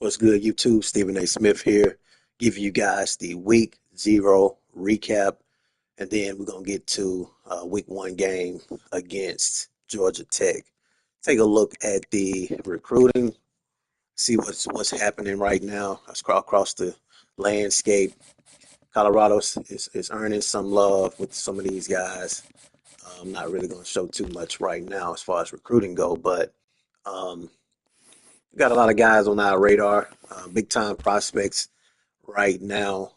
What's good, YouTube? Stephen A. Smith here, giving you guys the week zero recap, and then we're gonna get to week one game against Georgia Tech. Take a look at the recruiting, see what's happening right now across the landscape. Colorado is earning some love with some of these guys. I'm not really gonna show too much right now as far as recruiting go, but um, we got a lot of guys on our radar, big time prospects right now.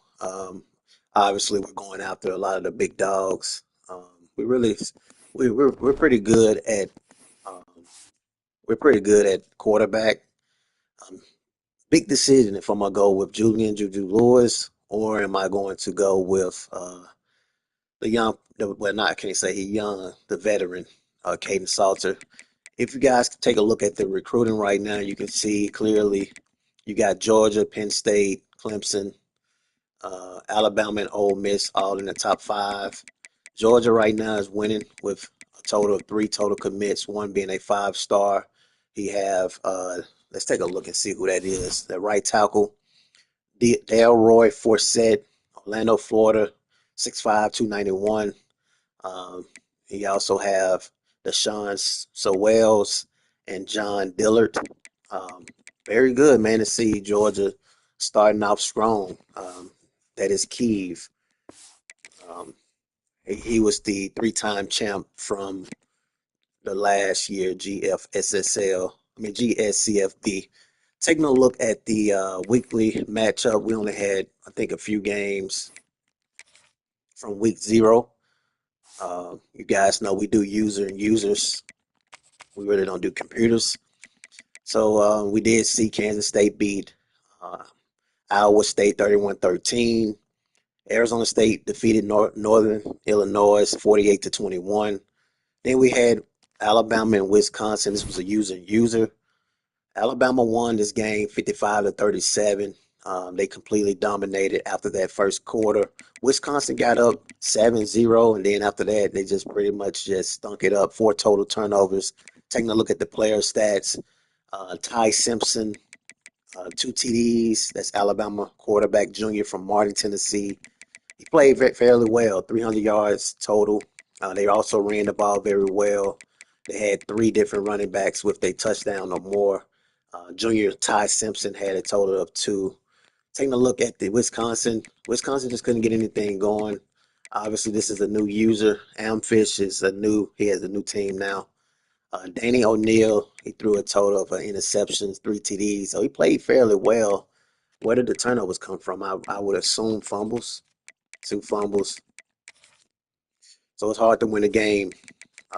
Obviously, we're going after a lot of the big dogs. We really we're pretty good at um, we're pretty good at quarterback. Um, Big decision if I'm gonna go with Julian Juju Lewis or am I going to go with the young, well, not I can't say he young, the veteran, Caden Salter. If you guys take a look at the recruiting right now, you can see clearly you got Georgia, Penn State, Clemson, Alabama, and Ole Miss all in the top five. Georgia right now is winning with a total of three total commits, one being a five-star. He have let's take a look and see who that is. The right tackle, Delroy Forsett, Orlando, Florida, 6'5", 291. Um, he also have Deshaun Sowells and John Dillard. Um, Very good, man, to see Georgia starting off strong. That is Kiev. Um, he was the three-time champ from the last year GFSSL. I mean GSCFB. Taking a look at the weekly matchup, we only had I think a few games from week zero. You guys know we do user and users. We really don't do computers. So we did see Kansas State beat uh, Iowa State 31-13. Arizona State defeated Northern Illinois 48-21. Then we had Alabama and Wisconsin. This was a user. Alabama won this game 55-37. They completely dominated after that first quarter. Wisconsin got up 7-0, and then after that, they just pretty much just stunk it up. Four total turnovers. Taking a look at the player stats, Ty Simpson, two TDs. That's Alabama quarterback junior from Martin, Tennessee. He played fairly well, 300 yards total. They also ran the ball very well. They had three different running backs with a touchdown or more. Junior Ty Simpson had a total of two. Taking a look at the Wisconsin just couldn't get anything going. Obviously, this is a new user. Amfish he has a new team now. Danny O'Neal, he threw a total of interceptions, three TDs. So he played fairly well. Where did the turnovers come from? I would assume fumbles, two fumbles. So it's hard to win a game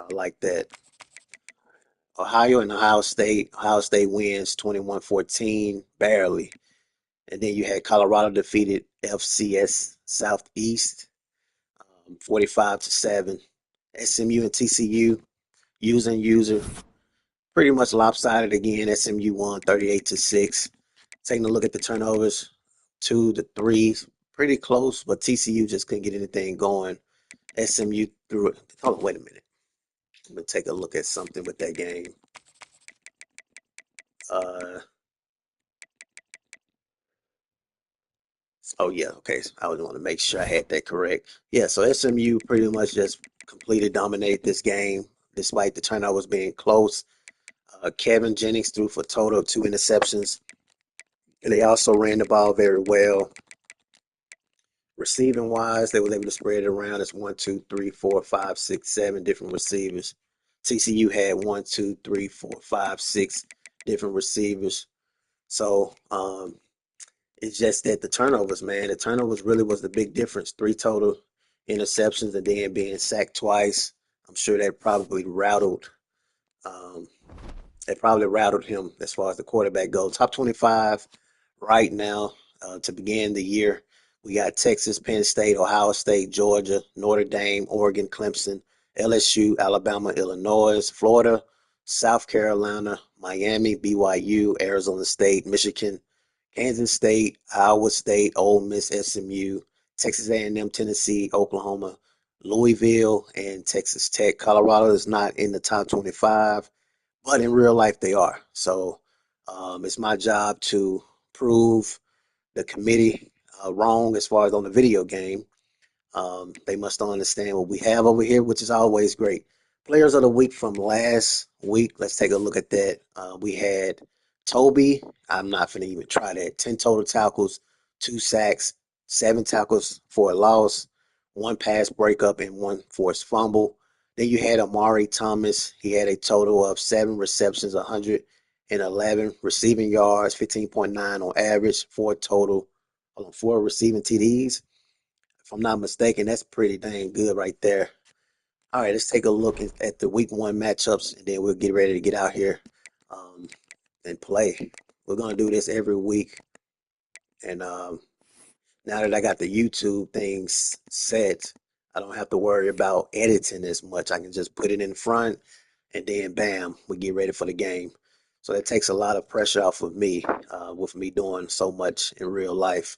like that. Ohio and Ohio State. Ohio State wins 21-14, barely. And then you had Colorado defeated FCS Southeast 45-7. SMU and TCU, user. Pretty much lopsided again. SMU won 38-6. Taking a look at the turnovers, 2 to 3, pretty close, but TCU just couldn't get anything going. SMU threw it. Hold on, wait a minute. Let me take a look at something with that game. Uh, oh yeah, okay. So I would want to make sure I had that correct. Yeah, so SMU pretty much just completely dominated this game, despite the turnovers being close. Kevin Jennings threw for a total of two interceptions, and they also ran the ball very well. Receiving wise, they were able to spread it around. It's one, two, three, four, five, six, seven different receivers. TCU had one, two, three, four, five, six different receivers. So it's just that the turnovers, man, the turnovers really was the big difference. Three total interceptions and then being sacked twice. I'm sure um, that probably rattled him as far as the quarterback goes. Top 25 right now to begin the year. We got Texas, Penn State, Ohio State, Georgia, Notre Dame, Oregon, Clemson, LSU, Alabama, Illinois, Florida, South Carolina, Miami, BYU, Arizona State, Michigan, Kansas State, Iowa State, Ole Miss, SMU, Texas A&M, Tennessee, Oklahoma, Louisville, and Texas Tech. Colorado is not in the top 25, but in real life they are. So it's my job to prove the committee wrong as far as on the video game. They must understand what we have over here, which is always great. Players of the week from last week. Let's take a look at that. We had Toby. I'm not going to even try that. 10 total tackles, 2 sacks, 7 tackles for a loss, 1 pass breakup, and 1 forced fumble. Then you had Amari Thomas. He had a total of 7 receptions, 111 receiving yards, 15.9 on average, 4 receiving TDs. If I'm not mistaken, that's pretty dang good right there. All right, let's take a look at the week one matchups, and then we'll get ready to get out here um, and play. We're gonna do this every week, and now that I got the YouTube things set, I don't have to worry about editing as much. I can just put it in front, and then bam, we get ready for the game. So that takes a lot of pressure off of me, with me doing so much in real life.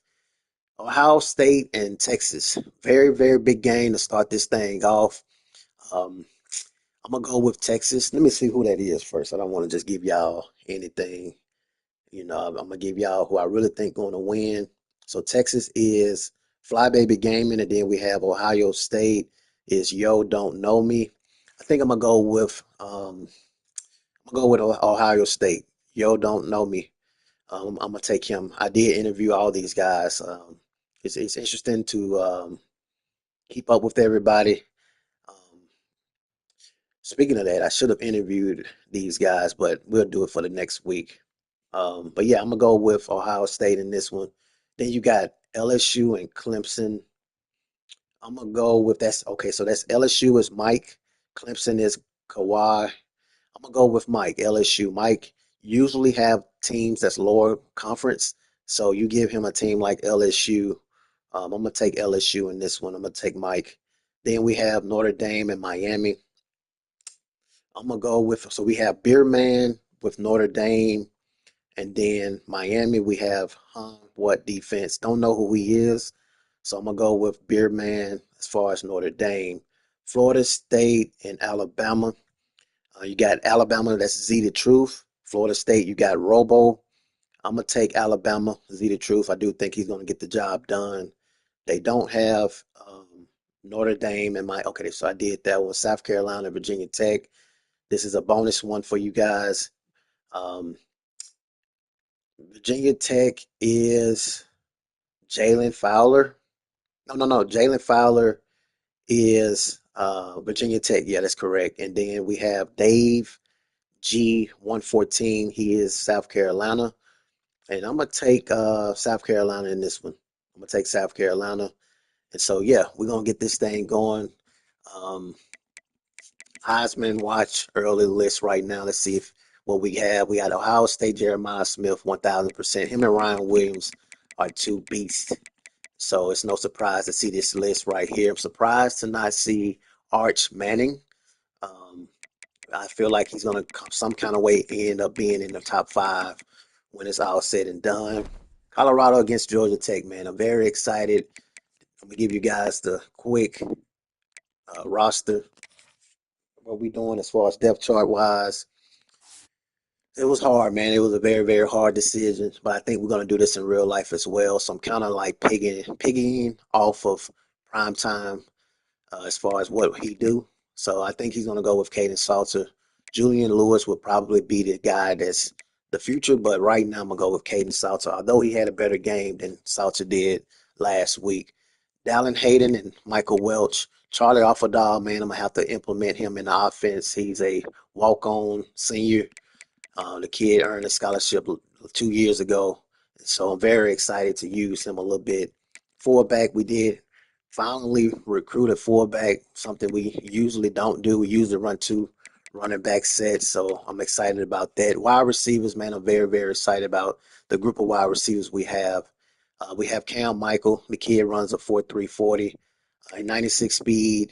Ohio State and Texas. Very, very big game to start this thing off. Um, I'm gonna go with Texas. Let me see who that is first. I don't want to just give y'all anything. I'm gonna give y'all who I really think going to win. So Texas is Flybaby Gaming, and then we have Ohio State is Yo Don't Know Me. I think I'm gonna go with Ohio State. Yo Don't Know Me. I'm gonna take him. I did interview all these guys. It's interesting to keep up with everybody. Um, Speaking of that, I should have interviewed these guys, but we'll do it for the next week. But yeah, I'm gonna go with Ohio State in this one. Then you got LSU and Clemson. I'm gonna go with that's okay. So that's LSU is Mike, Clemson is Kawhi. I'm gonna go with Mike, LSU. Mike usually have teams that's lower conference, so you give him a team like LSU. I'm gonna take LSU in this one. I'm gonna take Mike. Then we have Notre Dame and Miami. I'm gonna go with so we have Beerman with Notre Dame, and then Miami we have what defense? Don't know who he is, so I'm gonna go with Beerman as far as Notre Dame. Florida State and Alabama. You got Alabama, that's Z the Truth. Florida State, you got Robo. I'm gonna take Alabama, Z the Truth. I do think he's gonna get the job done. They don't have Notre Dame and my okay, so I did that one. South Carolina, Virginia Tech. This is a bonus one for you guys. Um, Virginia Tech is Jalen Fowler. No, no, no. Jalen Fowler is Virginia Tech. Yeah, that's correct. And then we have Dave G114. He is South Carolina. And I'm gonna take South Carolina in this one. I'm gonna take South Carolina. And so yeah, we're gonna get this thing going. Um, Heisman watch early list right now. Let's see if what we have. We got Ohio State Jeremiah Smith 1000%. Him and Ryan Williams are two beasts. So it's no surprise to see this list right here. I'm surprised to not see Arch Manning. Um, I feel like he's gonna some kind of way end up being in the top five when it's all said and done. Colorado against Georgia Tech, man. I'm very excited. I'm gonna give you guys the quick roster. What we doing as far as depth chart wise? It was hard, man. It was a very, very hard decision, but I think we're gonna do this in real life as well. So I'm kind of like piggying off of prime time as far as what he do. So I think he's gonna go with Caden Salter. Julian Lewis would probably be the guy that's the future, but right now I'm gonna go with Caden Salter. Although he had a better game than Salter did last week. Dallin Hayden and Michael Welch. Charlie Offerdall, man, I'm gonna have to implement him in the offense. He's a walk-on senior. The kid earned a scholarship 2 years ago, so I'm very excited to use him a little bit. Fullback, we did finally recruit a fullback, something we usually don't do. We usually run two running back sets, so I'm excited about that. Wide receivers, man, I'm very, very excited about the group of wide receivers we have. We have Cam Michael. The kid runs a 4.340, a 96 speed.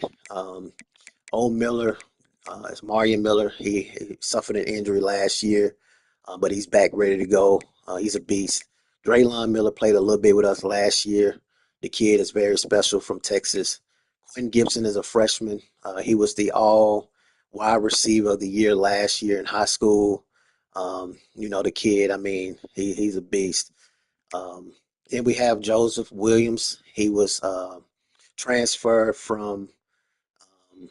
Old Miller, it's Marion Miller. He suffered an injury last year, but he's back ready to go. He's a beast. Draylon Miller played a little bit with us last year. The kid is very special from Texas. Quinn Gibson is a freshman. He was the all wide receiver of the year last year in high school. The kid, I mean, he's a beast. Um, then we have Joseph Williams. He was transferred from um,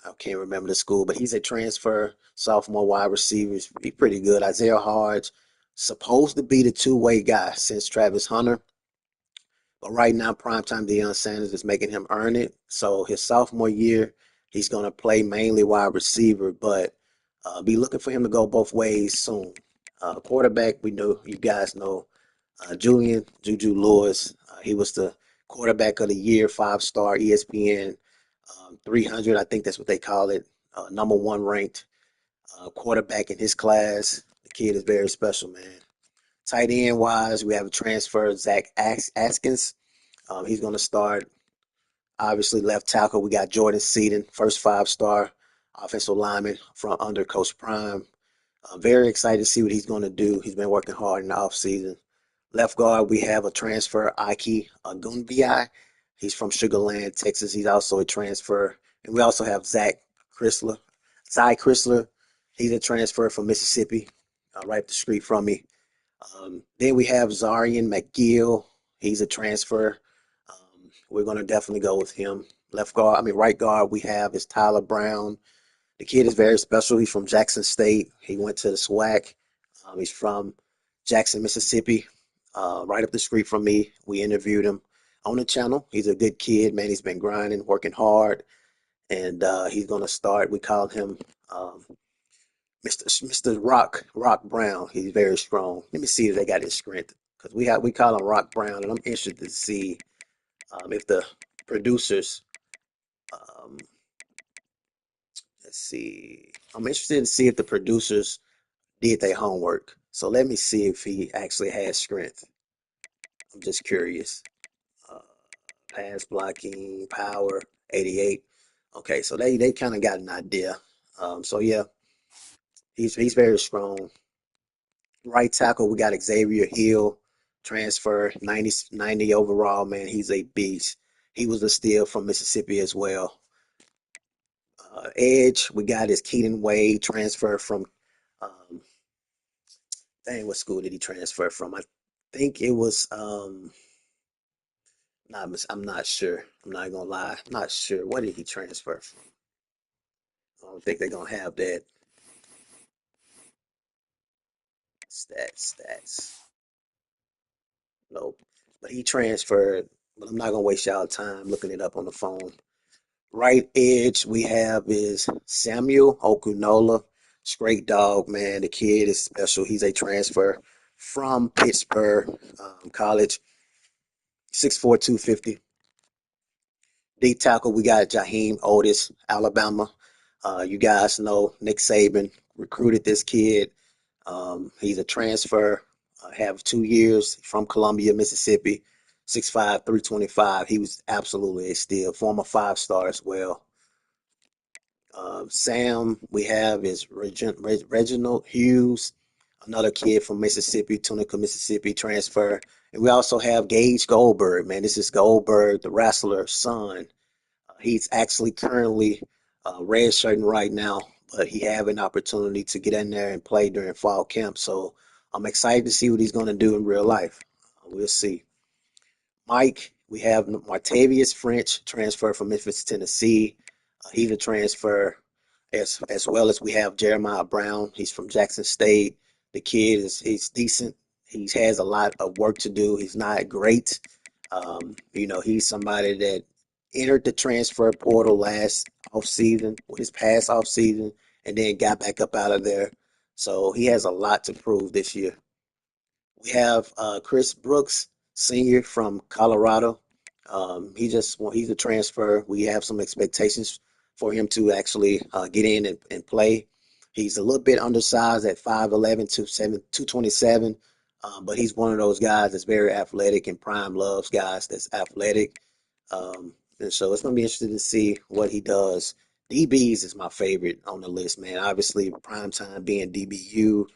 I can't remember the school, but he's a transfer sophomore wide receiver. He's pretty good. Isaiah Hodge, supposed to be the two-way guy since Travis Hunter, but right now primetime Deion Sanders is making him earn it. So his sophomore year, he's going to play mainly wide receiver, but be looking for him to go both ways soon. Quarterback, we know you guys know Julian Juju Lewis. He was the quarterback of the year, 5-star ESPN 300. I think that's what they call it. Number one ranked quarterback in his class. The kid is very special, man. Tight end wise, we have a transfer, Zach Askins. He's going to start. Obviously, left tackle, we got Jordan Seaton, first 5-star offensive lineman from under Coach Prime. Very excited to see what he's going to do. He's been working hard in the offseason. Left guard, we have a transfer, Ike Ogunbiyi. He's from Sugar Land, Texas. He's also a transfer. And we also have Zy Chrysler. He's a transfer from Mississippi, right up the street from me. Then we have Zarian McGill. He's a transfer. We're going to definitely go with him. Right guard, we have is Tyler Brown. The kid is very special. He's from Jackson State. He went to the SWAC. He's from Jackson, Mississippi, right up the street from me. We interviewed him on the channel. He's a good kid, man. He's been grinding, working hard, and he's going to start. We call him Mr. Rock Brown. He's very strong. Let me see if they got his strength because we call him Rock Brown, and I'm interested to see if the producers. Um, let's see. I'm interested to see if the producers did their homework. So let me see if he actually has strength. I'm just curious. Uh, Pass blocking, power, 88. Okay, so they kind of got an idea. So yeah, he's very strong. Right tackle, we got Xavier Hill, transfer, 90 overall, man. He's a beast. He was a steal from Mississippi as well. Edge, we got his Keaton Wade, transfer from, um, dang, what school did he transfer from? I think it was, I'm not sure. I'm not gonna lie. I'm not sure. What did he transfer from? I don't think they're gonna have that. Stats. Nope. But he transferred. But I'm not gonna waste y'all time looking it up on the phone. Right edge we have is Samuel Okunola. Straight dog, man. The kid is special. He's a transfer from Pittsburgh College. 6'4", 250. D tackle, we got Jaheim Otis, Alabama. You guys know Nick Saban recruited this kid. He's a transfer, have 2 years from Columbia, Mississippi, 6'5", 325. He was absolutely a steal, former 5-star as well. Sam, we have is Reginald Hughes, another kid from Mississippi, Tunica, Mississippi, transfer. And we also have Gage Goldberg, man. This is Goldberg, the wrestler's son. He's actually currently redshirting right now, but he have an opportunity to get in there and play during fall camp. So I'm excited to see what he's going to do in real life. We'll see. Mike, we have Martavius French, transfer from Memphis, Tennessee. He's a transfer, as well as we have Jeremiah Brown. He's from Jackson State. The kid he's decent. He has a lot of work to do. He's not great. He's somebody that entered the transfer portal last off season, his past off season, and then got back up out of there. So he has a lot to prove this year. We have Chris Brooks, senior from Colorado. He's a transfer. We have some expectations for him to actually get in and play. He's a little bit undersized at 5'11", 227, but he's one of those guys that's very athletic, and Prime loves guys that's athletic. And so it's going to be interesting to see what he does. DBs is my favorite on the list, man. Obviously, prime time being DBU,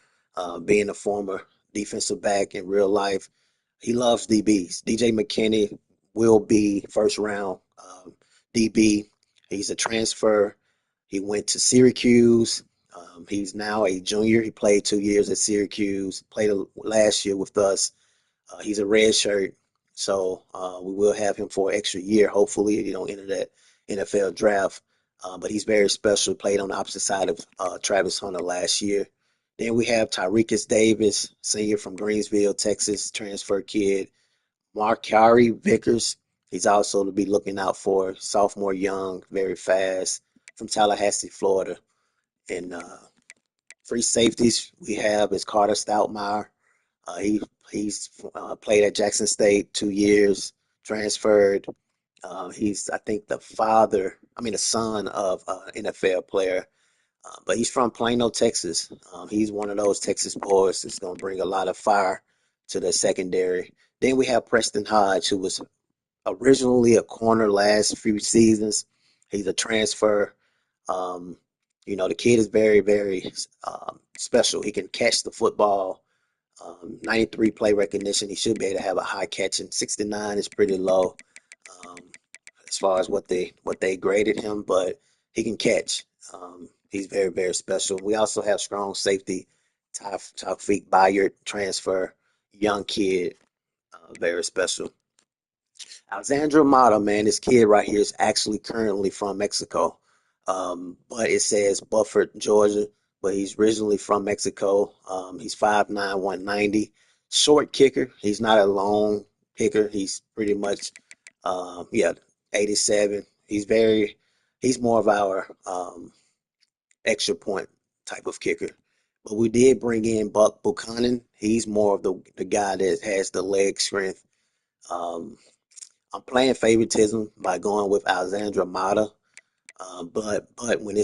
being a former defensive back in real life. He loves DBs. DJ McKinney will be first round DB. He's a transfer. He went to Syracuse. He's now a junior. He played 2 years at Syracuse, played last year with us. He's a red shirt, so we will have him for an extra year, hopefully, if you don't enter that NFL draft. But he's very special. Played on the opposite side of Travis Hunter last year. Then we have Tyrekus Davis, senior from Greensville, Texas, transfer kid. Markari Vickers, he's also to be looking out for. Sophomore, young, very fast, from Tallahassee, Florida. And free safeties we have is Carter Stoutmire. He's played at Jackson State 2 years, transferred. He's, I think, the son of an NFL player, but he's from Plano, Texas. He's one of those Texas boys that's going to bring a lot of fire to the secondary. Then we have Preston Hodge, who was originally a corner last few seasons. He's a transfer. Um, the kid is very, very special. He can catch the football. 93 play recognition. He should be able to have a high catching. 69 is pretty low um, as far as what they graded him, but he can catch. He's very, very special. We also have strong safety, Taufik Bayard, transfer, young kid, very special. Alexandra Mata, man, this kid right here is actually currently from Mexico. But it says Bufford, Georgia, but he's originally from Mexico. He's 5'9", 190. Short kicker. He's not a long kicker. He's pretty much, yeah, 87. He's more of our extra point type of kicker. But we did bring in Buck Buchanan. He's more of the guy that has the leg strength. Um, I'm playing favoritism by going with Alexandra Mata, but when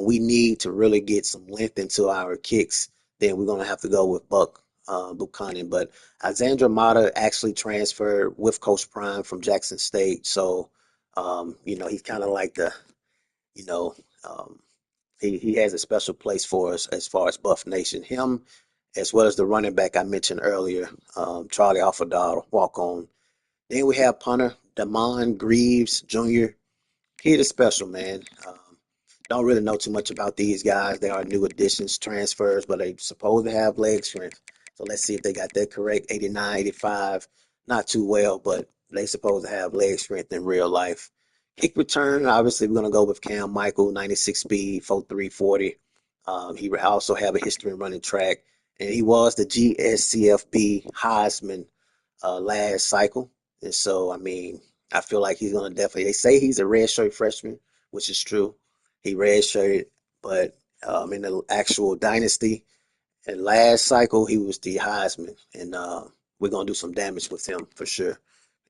we need to really get some length into our kicks, then we're gonna have to go with Buck Buchanan. But Alexandra Mata actually transferred with Coach Prime from Jackson State, so he's kind of like you know um, he has a special place for us as far as Buff Nation. Him as well as the running back I mentioned earlier, Charlie Alfadal, walk on. Then we have punter Damon Greaves Jr. He is special, man. Don't really know too much about these guys. They are new additions, transfers, but they supposed to have leg strength. So let's see if they got that correct. 89, 85, not too well, but they supposed to have leg strength in real life. Kick return, obviously we're gonna go with Cam Michael, 96 speed, 4340. He also have a history in running track, and he was the GSCFB Heisman last cycle. And so, I mean, I feel like he's going to definitely. They say he's a redshirt freshman, which is true. He redshirted, but in the actual dynasty and last cycle, he was the Heisman, and we're going to do some damage with him for sure.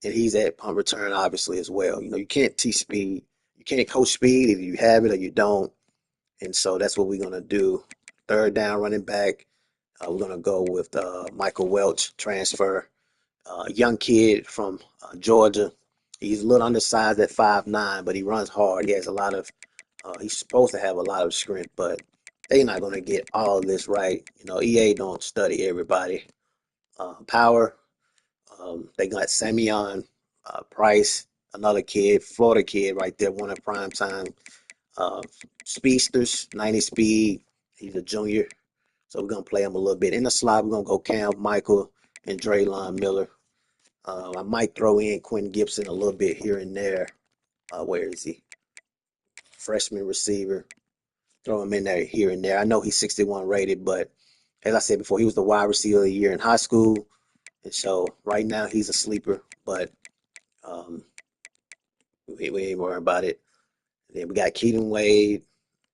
And he's at punt return, obviously, as well. You can't teach speed. You can't coach speed. Either you have it or you don't. And so that's what we're going to do. Third down running back, we're going to go with Michael Welch, transfer young kid from Georgia. He's a little undersized at 5'9", but he runs hard. He has a lot of, he's supposed to have a lot of strength, but they're not going to get all of this right. EA don't study everybody. Power, they got Samion Price, another kid, Florida kid right there, one of prime time. Uh, Speedsters, 90 speed. He's a junior. So we're going to play him a little bit. In the slot, we're going to go Cam Michael and Draylon Miller. I might throw in Quentin Gibson a little bit here and there. Where is he? Freshman receiver. Throw him in there here and there. I know he's 61 rated, but as I said before, he was the wide receiver of the year in high school. And so right now he's a sleeper, but um, we ain't worrying about it. And then we got Keaton Wade,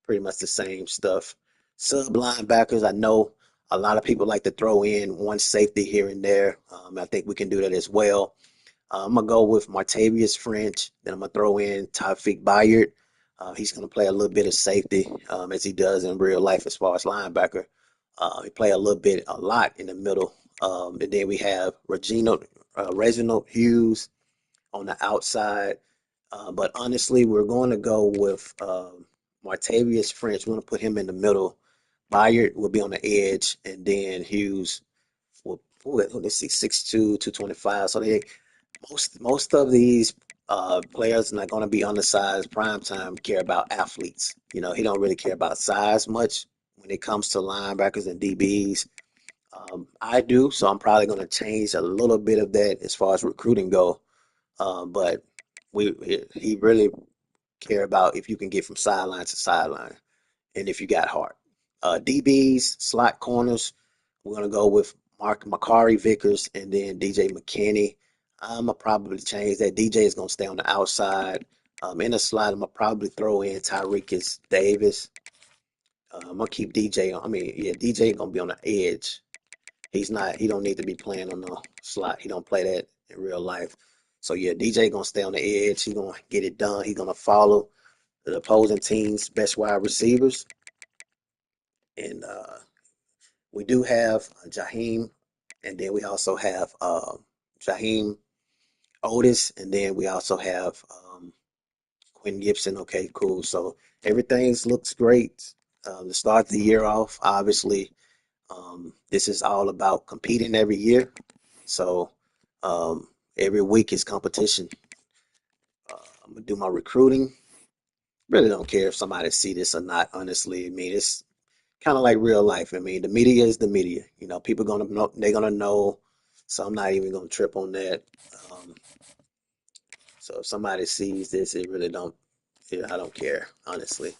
pretty much the same stuff. Sub linebackers, I know a lot of people like to throw in one safety here and there. I think we can do that as well. I'm gonna go with Martavius French. Then I'm gonna throw in Taufik Bayard. He's gonna play a little bit of safety as he does in real life as far as linebacker. He play a lot in the middle. And then we have Reginald Hughes on the outside. But honestly, we're going to go with Martavius French. We're going to put him in the middle. Bayard will be on the edge, and then Hughes will, let's see, 6'2", 225. So most of these players are not going to be undersized. Prime time care about athletes. He don't really care about size much when it comes to linebackers and DBs. I do, so I'm probably going to change a little bit of that as far as recruiting go. But he really care about if you can get from sideline to sideline and if you got heart. DBs, slot corners, we're gonna go with Mark Makari Vickers and then DJ McKinney. I'm gonna probably change that. DJ is gonna stay on the outside. In the slot, I'm gonna probably throw in Tyreekis Davis. I'm gonna keep DJ on. I mean, yeah, DJ gonna be on the edge. He's not. He don't need to be playing on the slot. He don't play that in real life. So yeah, DJ gonna stay on the edge. He's gonna get it done. He's gonna follow the opposing team's best wide receivers. And we do have Jaheim, and then we also have Jaheim Otis, and then we also have Quinn Gibson. Okay, cool. So everything looks great. To start the year off, obviously, this is all about competing every year. So every week is competition. I'm gonna do my recruiting. Really don't care if somebody see this or not. Honestly, I mean it's kind of like real life. I mean, the media is the media. You know, people gonna know. They're gonna know. So I'm not even gonna trip on that. Um, so if somebody sees this, it really don't. Yeah, I don't care. Honestly,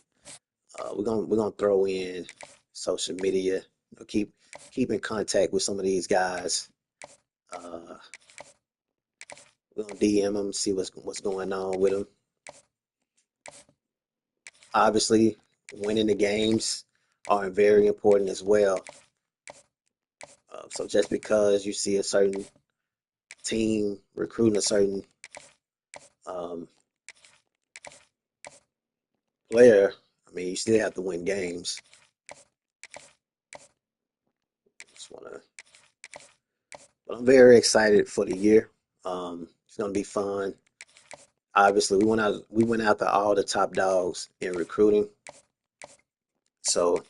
we're gonna throw in social media. You know, keep in contact with some of these guys. Uh, we're gonna DM them, see what's going on with them. Obviously, winning the games are very important as well. So just because you see a certain team recruiting a certain um, player, I mean, you still have to win games. Just wanna, but I'm very excited for the year. It's gonna be fun. Obviously, we went out to all the top dogs in recruiting. So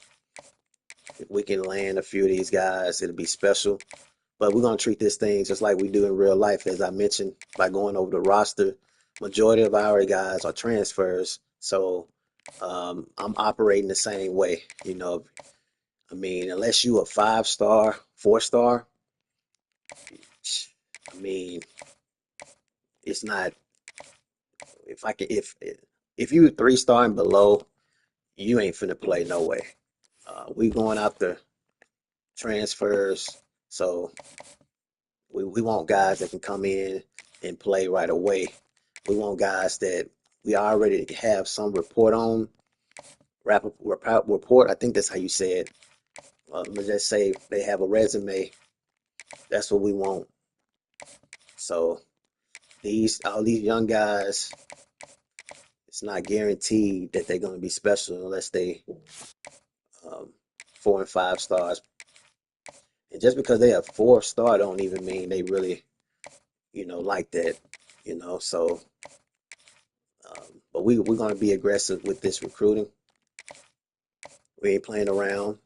if we can land a few of these guys, it'll be special. But we're gonna treat this thing just like we do in real life, as I mentioned, by going over the roster. Majority of our guys are transfers, so I'm operating the same way. You know, I mean, unless you a 5 star, 4 star, I mean, it's not. If I can, if you 3 star and below, you ain't finna play no way. We going after transfers, so we want guys that can come in and play right away. We want guys that we already have some report on. Report. I think that's how you say it. Let's just say they have a resume. That's what we want. So these all these young guys, it's not guaranteed that they're going to be special unless they um, 4 and 5 stars. And just because they have 4 star, don't even mean they really, like that. So but we're going to be aggressive with this recruiting. We ain't playing around.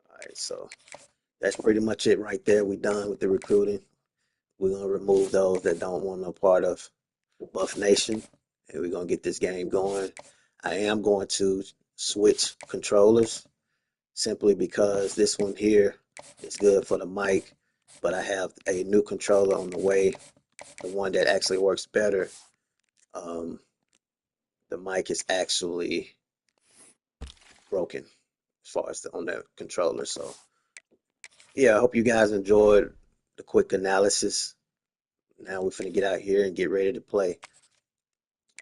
All right, so that's pretty much it right there. We done with the recruiting. We're gonna remove those that don't want no part of Buff Nation, and we're gonna get this game going. I am going to switch controllers simply because this one here is good for the mic, but I have a new controller on the way, the one that actually works better. Um, the mic is actually broken as far as on that controller. So yeah, I hope you guys enjoyed the quick analysis. Now we're finna get out here and get ready to play.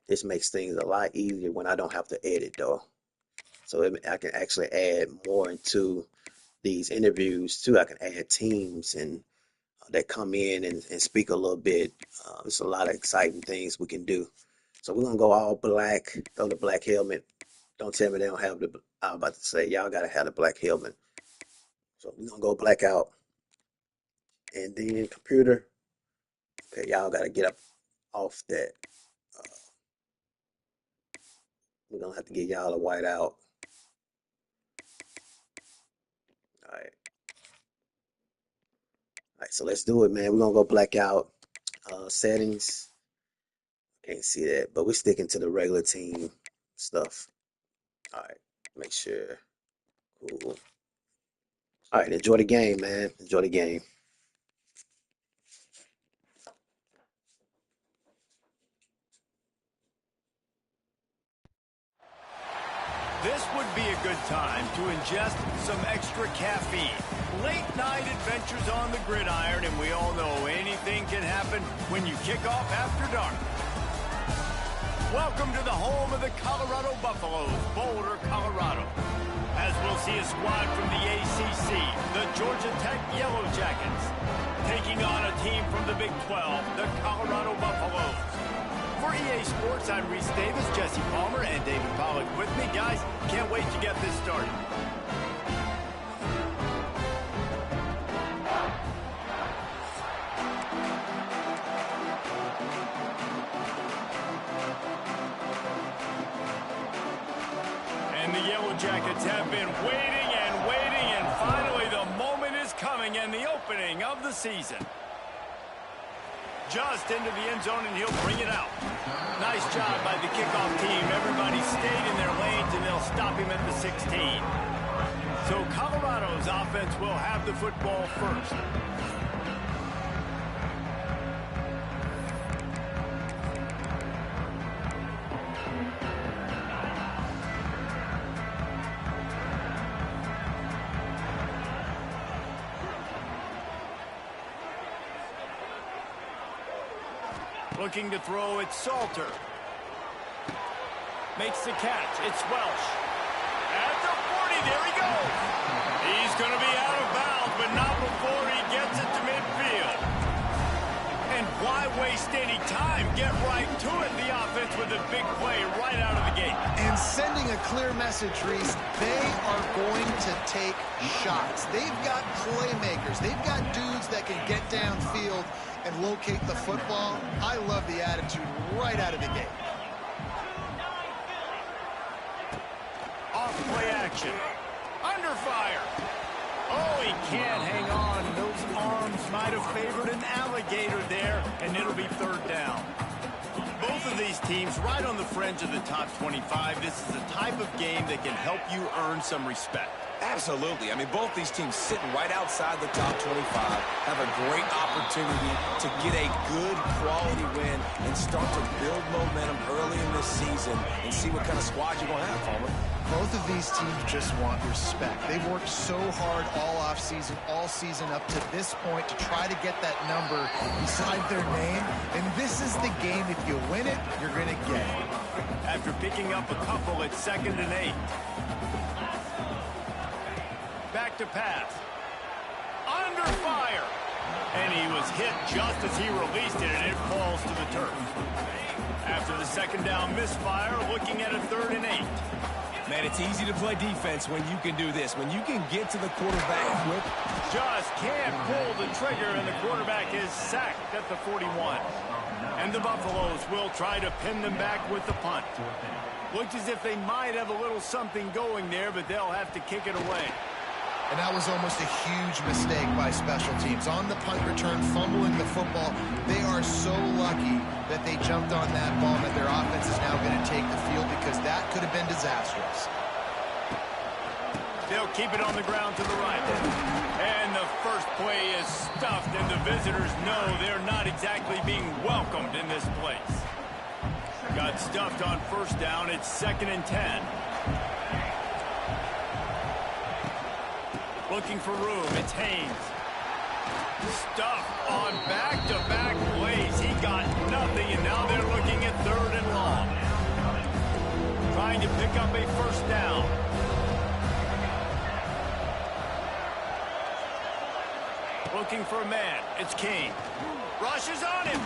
This makes things a lot easier when I don't have to edit though. So I can actually add more into these interviews too. I can add teams and that come in and speak a little bit. There's a lot of exciting things we can do. So we're gonna go all black, throw the black helmet. Don't tell me they don't have the. I was about to say y'all gotta have the black helmet. So we're gonna go black out, and then computer. Okay, y'all gotta get up off that. Uh, we're gonna have to get y'all a white out. All right. All right, so let's do it, man. We're gonna go black out. Settings. Can't see that, but we're sticking to the regular team stuff. All right. Make sure. Cool. All right, enjoy the game, man. Enjoy the game. This would be a good time to ingest some extra caffeine. Late night adventures on the gridiron, and we all know anything can happen when you kick off after dark. Welcome to the home of the Colorado Buffaloes, Boulder, Colorado. As we'll see a squad from the ACC, the Georgia Tech Yellow Jackets, taking on a team from the Big 12, the Colorado Buffaloes. For EA Sports, I'm Reese Davis, Jesse Palmer, and David Pollack with me. Guys, can't wait to get this started. And the Yellow Jackets have been waiting, and finally the moment is coming and the opening of the season. Just into the end zone, and he'll bring it out. Nice job by the kickoff team. Everybody stayed in their lanes, and they'll stop him at the 16. So Colorado's offense will have the football first. Looking to throw, it's Salter. Makes the catch, it's Welsh. At the 40, there he goes. He's going to be out of bounds, but not before he gets it to midfield. And why waste any time? Get right to it, the offense with a big play right out of the gate. And sending a clear message, Reese, they are going to take shots. They've got playmakers. They've got dudes that can get downfield and locate the football. I love the attitude right out of the gate. Off play action. Under fire. Oh, he can't hang on. Those arms might have favored an alligator there, and it'll be third down. Both of these teams right on the fringe of the top 25. This is the type of game that can help you earn some respect. Absolutely. I mean, both these teams sitting right outside the top 25 have a great opportunity to get a good quality win and start to build momentum early in this season and see what kind of squad you're going to have, Palmer. Both of these teams just want respect. They've worked so hard all offseason, all season up to this point to try to get that number beside their name. And this is the game. If you win it, you're going to get it. After picking up a couple, it's 2nd and 8. Back to pass. Under fire. And he was hit just as he released it, and it falls to the turf. After the 2nd down misfire, looking at a 3rd and 8. Man, it's easy to play defense when you can do this. When you can get to the quarterback quick. Just can't pull the trigger, and the quarterback is sacked at the 41. And the Buffaloes will try to pin them back with the punt. Looks as if they might have a little something going there, but they'll have to kick it away. And that was almost a huge mistake by special teams. On the punt return, fumbling the football. They are so lucky that they jumped on that ball, that their offense is now going to take the field, because that could have been disastrous. They'll keep it on the ground to the right. And the first play is stuffed, and the visitors know they're not exactly being welcomed in this place. Got stuffed on 1st down. It's 2nd and 10. Looking for room, it's Haynes. Stuffed on back-to-back plays. He got nothing, and now they're looking at 3rd and long. Trying to pick up a 1st down. Looking for a man, it's King. Rushes on him.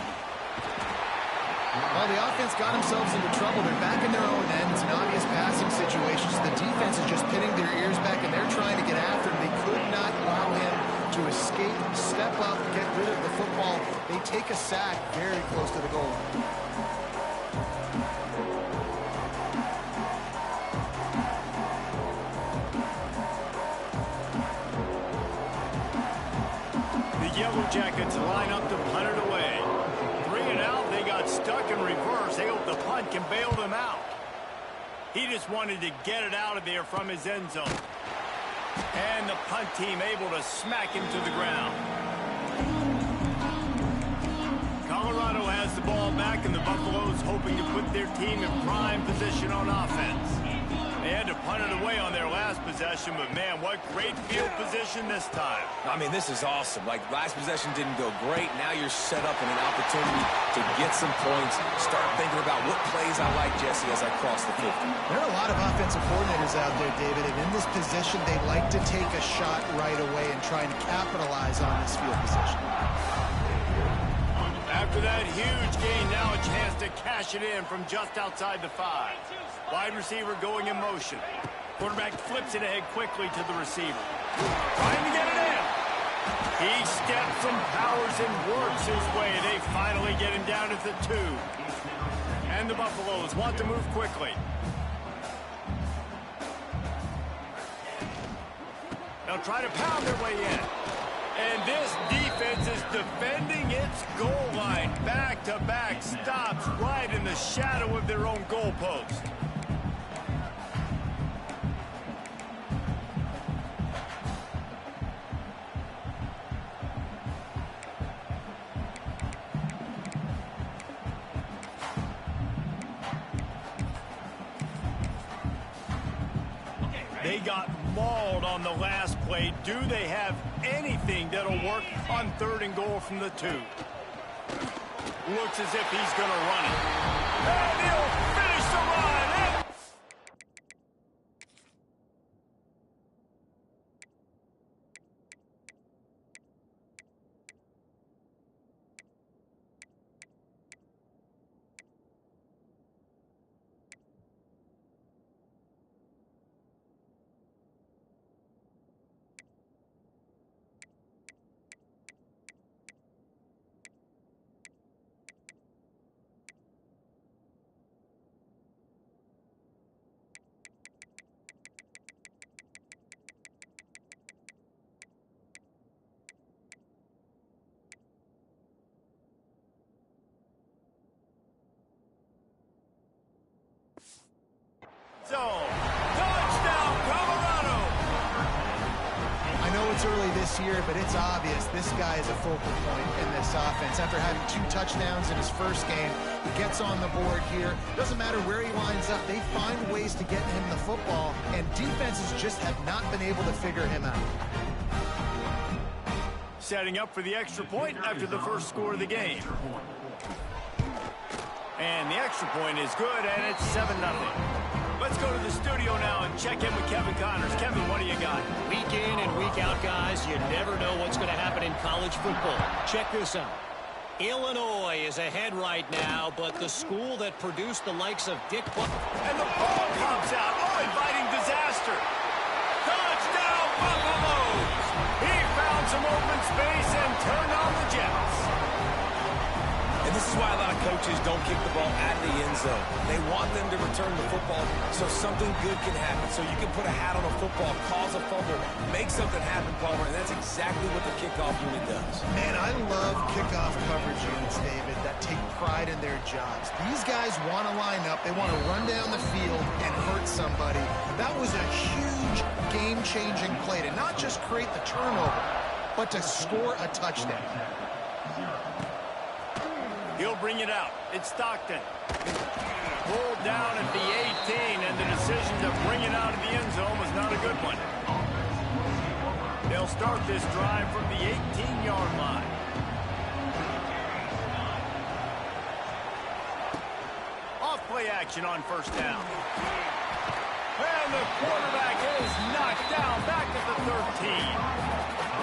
Well, the offense got themselves into trouble. They're back in their own end. It's an obvious passing situation. So the defense is just pinning their ears back, and they're trying to get after him. They could not allow him to escape, step up, get rid of the football. They take a sack very close to the goal line. The Yellow Jackets line up to punt it away. 3 and out, they got stuck in reverse. They hope the punt can bail them out. He just wanted to get it out of there from his end zone. And the punt team able to smack him to the ground. Colorado has the ball back, and the Buffaloes hoping to put their team in prime position on offense. They had to punt it away on their last possession, but man, what great field position this time. I mean, this is awesome. Like, last possession didn't go great. Now you're set up in an opportunity to get some points. Start thinking about what plays I like, Jesse, as I cross the 50. There are a lot of offensive coordinators out there, David, and in this position, they like to take a shot right away and try and capitalize on this field position. After that huge gain, now a chance to cash it in from just outside the 5. Wide receiver going in motion. Quarterback flips it ahead quickly to the receiver. Trying to get it in. He steps and powers and works his way. They finally get him down at the 2. And the Buffaloes want to move quickly. They'll try to pound their way in. And this defense is defending its goal line. Back-to-back stops right in the shadow of their own goalpost. They got mauled on the last play. Do they have anything that'll work on 3rd and goal from the 2? Looks as if he's going to run it. And he'll finish the run. Touchdown, Colorado! I know it's early this year, but it's obvious this guy is a focal point in this offense. After having 2 touchdowns in his first game, he gets on the board here. Doesn't matter where he lines up, they find ways to get him the football, and defenses just have not been able to figure him out. Setting up for the extra point after the first score of the game. And the extra point is good, and it's 7-0. Let's go to the studio now and check in with Kevin Connors. Kevin, what do you got? Week in and week out, guys, you never know what's going to happen in college football. Check this out. Illinois is ahead right now, but the school that produced the likes of Dick Buck. And the ball pops out. Oh, inviting disaster. Touchdown, Buffaloes! He found some open space and turned on the Jets. And this is why a lot of coaches don't kick the ball out of the end zone. They want them to return the football so something good can happen. So you can put a hat on a football, cause a fumble, make something happen, Palmer, and that's exactly what the kickoff unit does. Man, I love kickoff coverage units, David, that take pride in their jobs. These guys want to line up. They want to run down the field and hurt somebody. That was a huge game-changing play to not just create the turnover, but to score a touchdown. He'll bring it out. It's Stockton. Pulled down at the 18, and the decision to bring it out of the end zone was not a good one. They'll start this drive from the 18-yard line. Off-play action on first down. And the quarterback is knocked down back at the 13.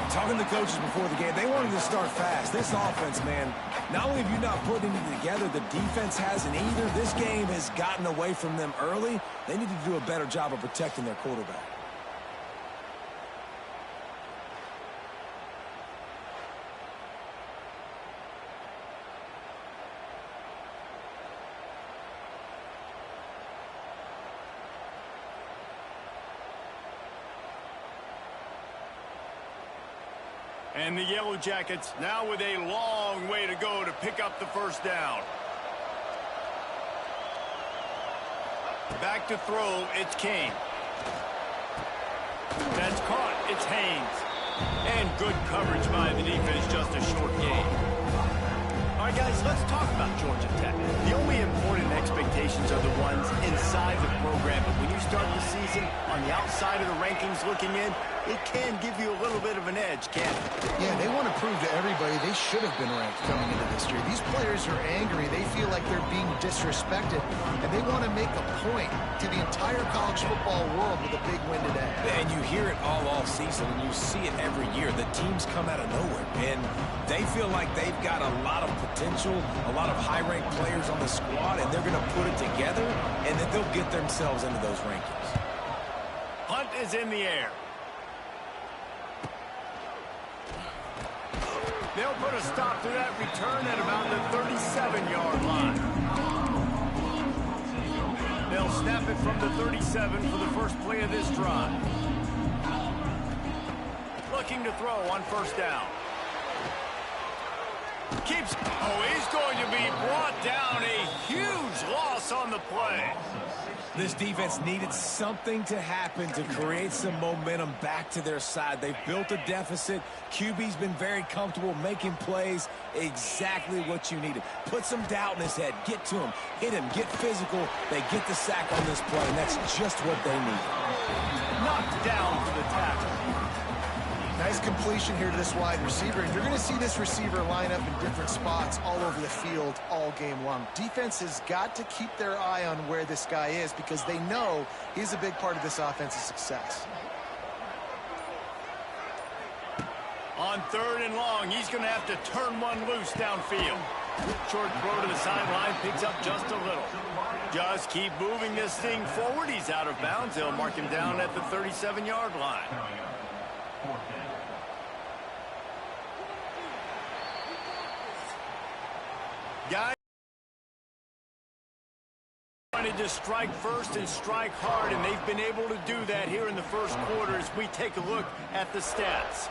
Talking to coaches before the game, they wanted to start fast. This offense, man, not only have you not put anything together, the defense hasn't either. This game has gotten away from them early. They need to do a better job of protecting their quarterback. And the Yellow Jackets now with a long way to go to pick up the first down. Back to throw, it's Kane. That's caught, it's Haynes. And good coverage by the defense, just a short gain. All right, guys, let's talk about Georgia Tech. The only important expectations are the ones inside the program. But when you start the season on the outside of the rankings looking in, it can give you a little bit of an edge, can't it? Yeah, they want to prove to everybody they should have been ranked coming into this year. These players are angry. They feel like they're being disrespected, and they want to make a point to the entire college football world with a big win today. And you hear it all season, and you see it every year. The teams come out of nowhere, and they feel like they've got a lot of potential, a lot of high-ranked players on the squad, and they're going to put it together, and then they'll get themselves into those rankings. Punt is in the air. They'll put a stop to that return at about the 37-yard line. They'll snap it from the 37 for the first play of this drive. Looking to throw on first down. Keeps. Oh, he's going to be brought down. A huge loss on the play. This defense needed something to happen to create some momentum back to their side. They've built a deficit. QB's been very comfortable making plays. Exactly what you needed. Put some doubt in his head. Get to him. Hit him. Get physical. They get the sack on this play, and that's just what they need. Knocked down for the tackle. Nice completion here to this wide receiver, and you're going to see this receiver line up in different spots all over the field all game long. Defense has got to keep their eye on where this guy is because they know he's a big part of this offense's success. On third and long, he's going to have to turn one loose downfield. Short throw to the sideline, picks up just a little. Just keep moving this thing forward. He's out of bounds. They'll mark him down at the 37-yard line. Guys wanted to strike first and strike hard, and they've been able to do that here in the first quarter as we take a look at the stats.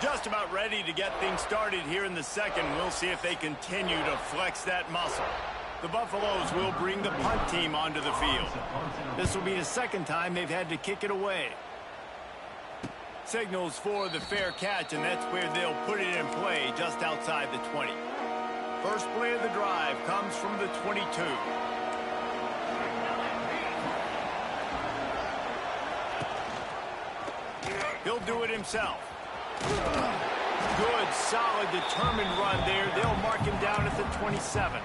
Just about ready to get things started here in the second. We'll see if they continue to flex that muscle. The Buffaloes will bring the punt team onto the field. This will be the second time they've had to kick it away. Signals for the fair catch, and that's where they'll put it in play just outside the 20. First play of the drive comes from the 22. He'll do it himself. Good, solid, determined run there. They'll mark him down at the 27.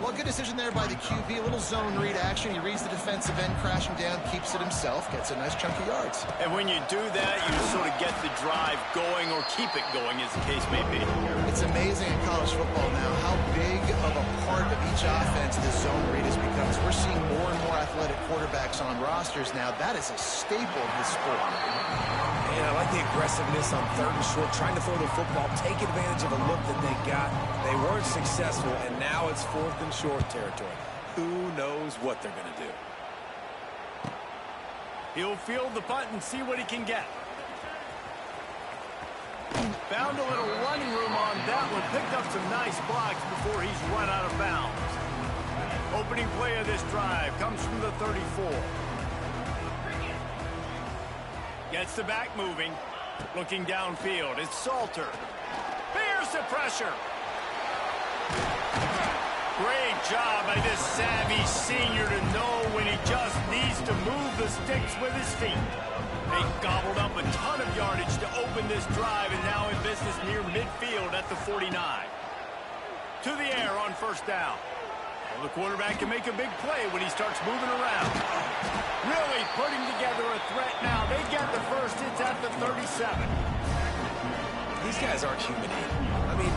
Well, good decision there by the QB. A little zone read action. He reads the defensive end, crashing down, keeps it himself, gets a nice chunk of yards. And when you do that, you sort of get the drive going or keep it going, as the case may be. It's amazing in college football now how big of a part of each offense this zone read has become. As we're seeing more and more athletic quarterbacks on rosters now. That is a staple of this sport. And I like the aggressiveness on third and short, trying to throw the football, take advantage of a look that they got. They weren't successful, and now it's fourth and short territory. Who knows what they're going to do? He'll field the punt and see what he can get. Found a little running room on that one. Picked up some nice blocks before he's run out of bounds. Opening play of this drive comes from the 34. Gets the back moving. Looking downfield. It's Salter. Bears the pressure. Great job by this savvy senior to know when he just needs to move the sticks with his feet. They gobbled up a ton of yardage to open this drive, and now in business near midfield at the 49. To the air on first down. Well, the quarterback can make a big play when he starts moving around. Really putting together a threat now. They get the first. It's at the 37. These guys aren't human. I mean,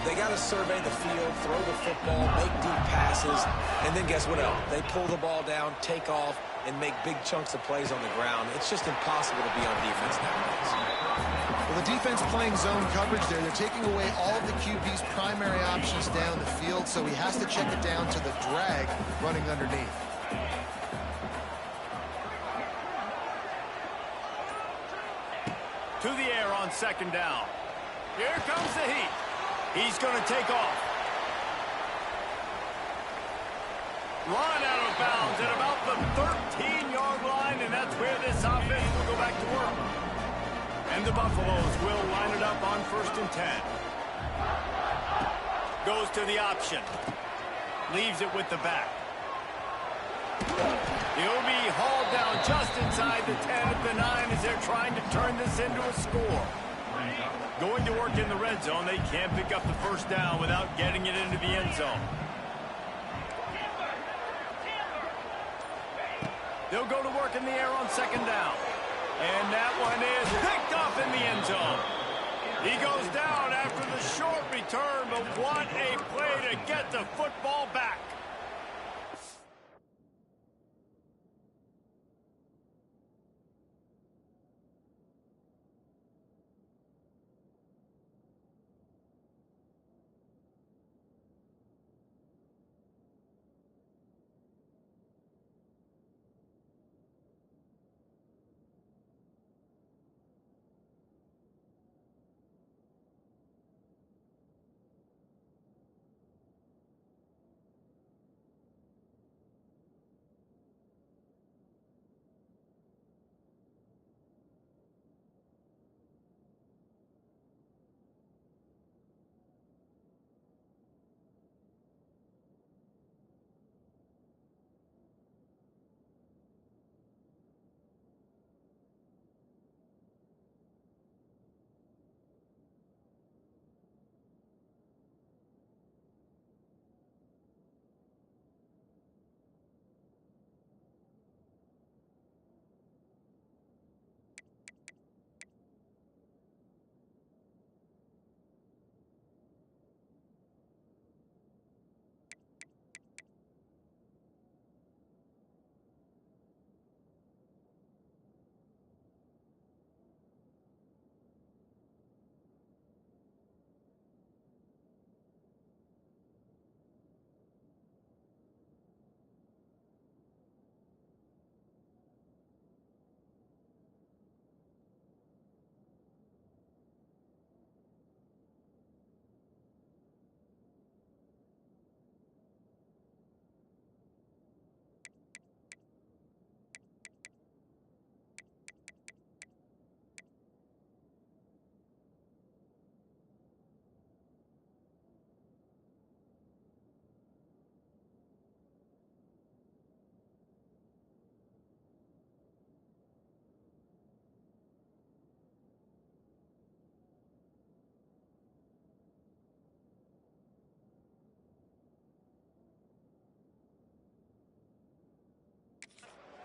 they got to survey the field, throw the football, make deep passes, and then guess what else? They pull the ball down, take off, and make big chunks of plays on the ground. It's just impossible to be on defense nowadays. Well, the defense playing zone coverage there. They're taking away all of the QB's primary options down the field, so he has to check it down to the drag running underneath. To the air on second down. Here comes the heat. He's going to take off. Run out of bounds at about the 13-yard line, and that's where this offense will go back to work. And the Buffaloes will line it up on 1st and 10. Goes to the option. Leaves it with the back. He'll be hauled down just inside the 10 at the 9 as they're trying to turn this into a score. Going to work in the red zone. They can't pick up the first down without getting it into the end zone. They'll go to work in the air on 2nd down. And that one is picked off in the end zone. He goes down after the short return, but what a play to get the football back.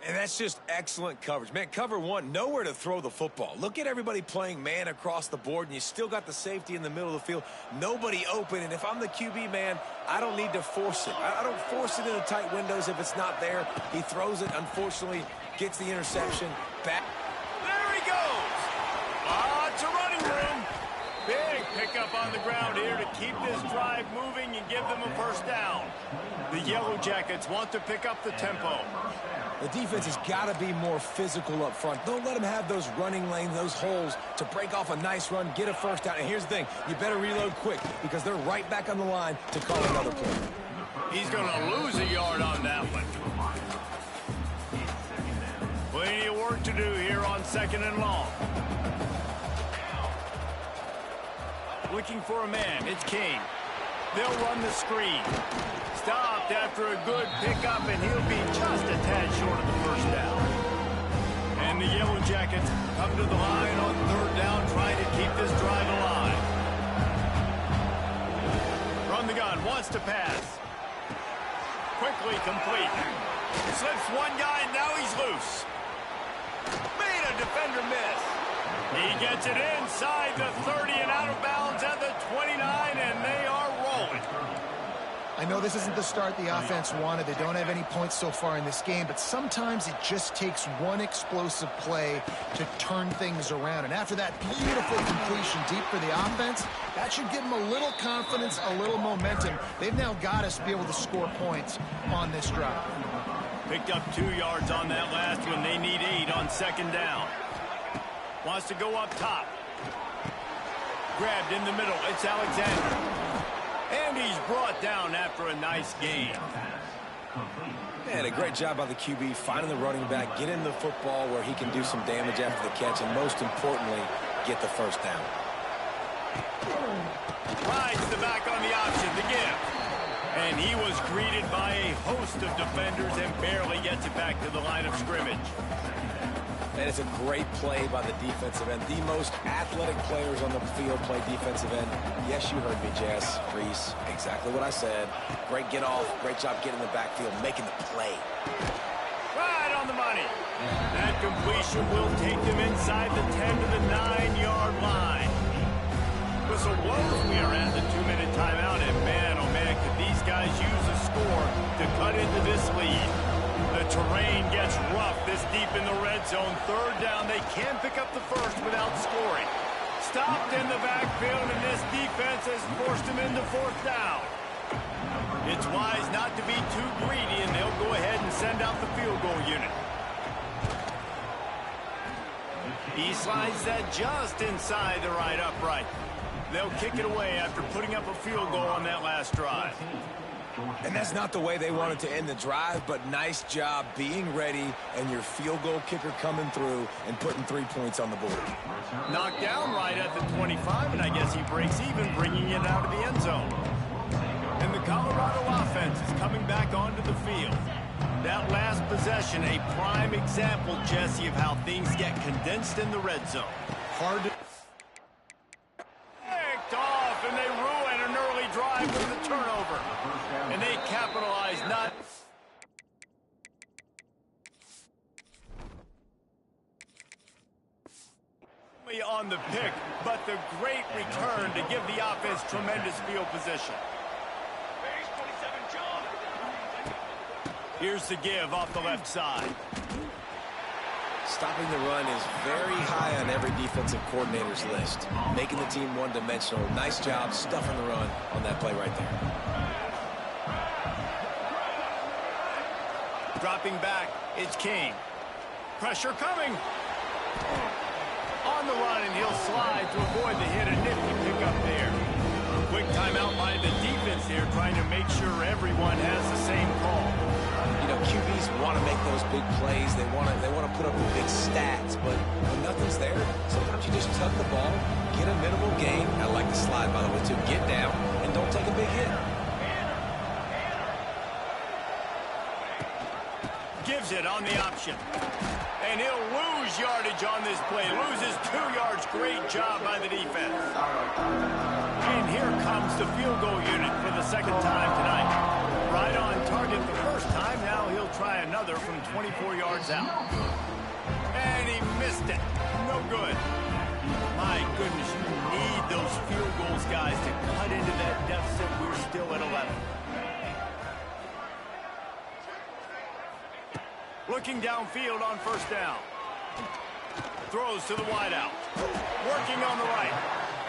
And that's just excellent coverage. Man, cover one, nowhere to throw the football. Look at everybody playing man across the board, and you still got the safety in the middle of the field. Nobody open, and if I'm the QB, man, I don't need to force it. I don't force it into tight windows if it's not there. He throws it, unfortunately, gets the interception. Back. There he goes. Lots of running room. Big pickup on the ground here to keep this drive moving and give them a first down. The Yellow Jackets want to pick up the tempo. The defense has got to be more physical up front. Don't let them have those running lanes, those holes to break off a nice run, get a first down. And here's the thing, you better reload quick because they're right back on the line to call another play. He's going to lose a yard on that one. Plenty of work to do here on 2nd and long. Looking for a man, it's King. They'll run the screen. Stopped after a good pickup, and he'll be just a tad short of the first down. And the Yellow Jackets come to the line on 3rd down, trying to keep this drive alive. Run the gun, wants to pass. Quickly complete. Slips one guy, and now he's loose. Made a defender miss. He gets it inside the 30 and out of bounds at the 29, and they are rolling. I know this isn't the start the offense wanted. They don't have any points so far in this game, but sometimes it just takes one explosive play to turn things around. And after that beautiful completion deep for the offense, that should give them a little confidence, a little momentum. They've now got us to be able to score points on this drive. Picked up 2 yards on that last one. They need 8 on 2nd down. Wants to go up top. Grabbed in the middle. It's Alexander. And he's brought down after a nice gain. And a great job by the QB finding the running back, getting the football where he can do some damage after the catch, and most importantly, get the first down. Rides the back on the option, the give. And he was greeted by a host of defenders and barely gets it back to the line of scrimmage. And it's a great play by the defensive end. The most athletic players on the field play defensive end. Yes, you heard me, Jess, Reese. Exactly what I said. Great get off. Great job getting in the backfield, making the play. Right on the money. That completion will take them inside the 10 to the 9-yard line. Whistle blows. We are at the 2-minute timeout, and man, oh man, could these guys use a score to cut into this lead. The terrain gets rough this deep in the red zone. Third down, they can pick up the first without scoring. Stopped in the backfield, and this defense has forced them into fourth down. It's wise not to be too greedy, and they'll go ahead and send out the field goal unit. He slides that just inside the right upright. They'll kick it away after putting up a field goal on that last drive. And that's not the way they wanted to end the drive, but nice job being ready and your field goal kicker coming through and putting 3 points on the board. Knocked down right at the 25, and I guess he breaks even, bringing it out of the end zone. And the Colorado offense is coming back onto the field. That last possession, a prime example, Jesse, of how things get condensed in the red zone. Hard to... Picked off, and they ruin an early drive with the turnover. And they capitalize not... on the pick, but the great return to give the offense tremendous field position. Here's the give off the left side. Stopping the run is very high on every defensive coordinator's list. Making the team one-dimensional. Nice job stuffing the run on that play right there. Dropping back, it's King. Pressure coming. On the run, and he'll slide to avoid the hit. A nifty pickup there. Quick timeout by the defense here, trying to make sure everyone has the same call. You know, QBs want to make those big plays. They want to put up the big stats, but when nothing's there, sometimes you just tuck the ball, get a minimal gain. I like the slide, by the way, too. Get down and don't take a big hit. Gives it on the option. And he'll lose yardage on this play. Loses 2 yards. Great job by the defense. And here comes the field goal unit for the second time tonight. Right on target the first time. Now he'll try another from 24 yards out. And he missed it. No good. My goodness, you need those field goals, guys, to cut into that deficit. We're still at 11. Looking downfield on first down. Throws to the wideout. Working on the right.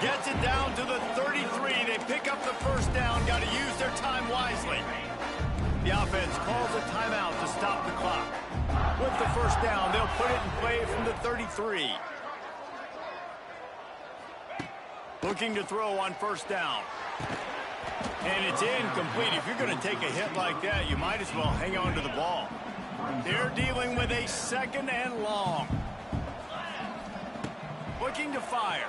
Gets it down to the 33. They pick up the first down. Got to use their time wisely. The offense calls a timeout to stop the clock. With the first down, they'll put it in play from the 33. Looking to throw on first down. And it's incomplete. If you're going to take a hit like that, you might as well hang on to the ball. They're dealing with a second and long. Looking to fire.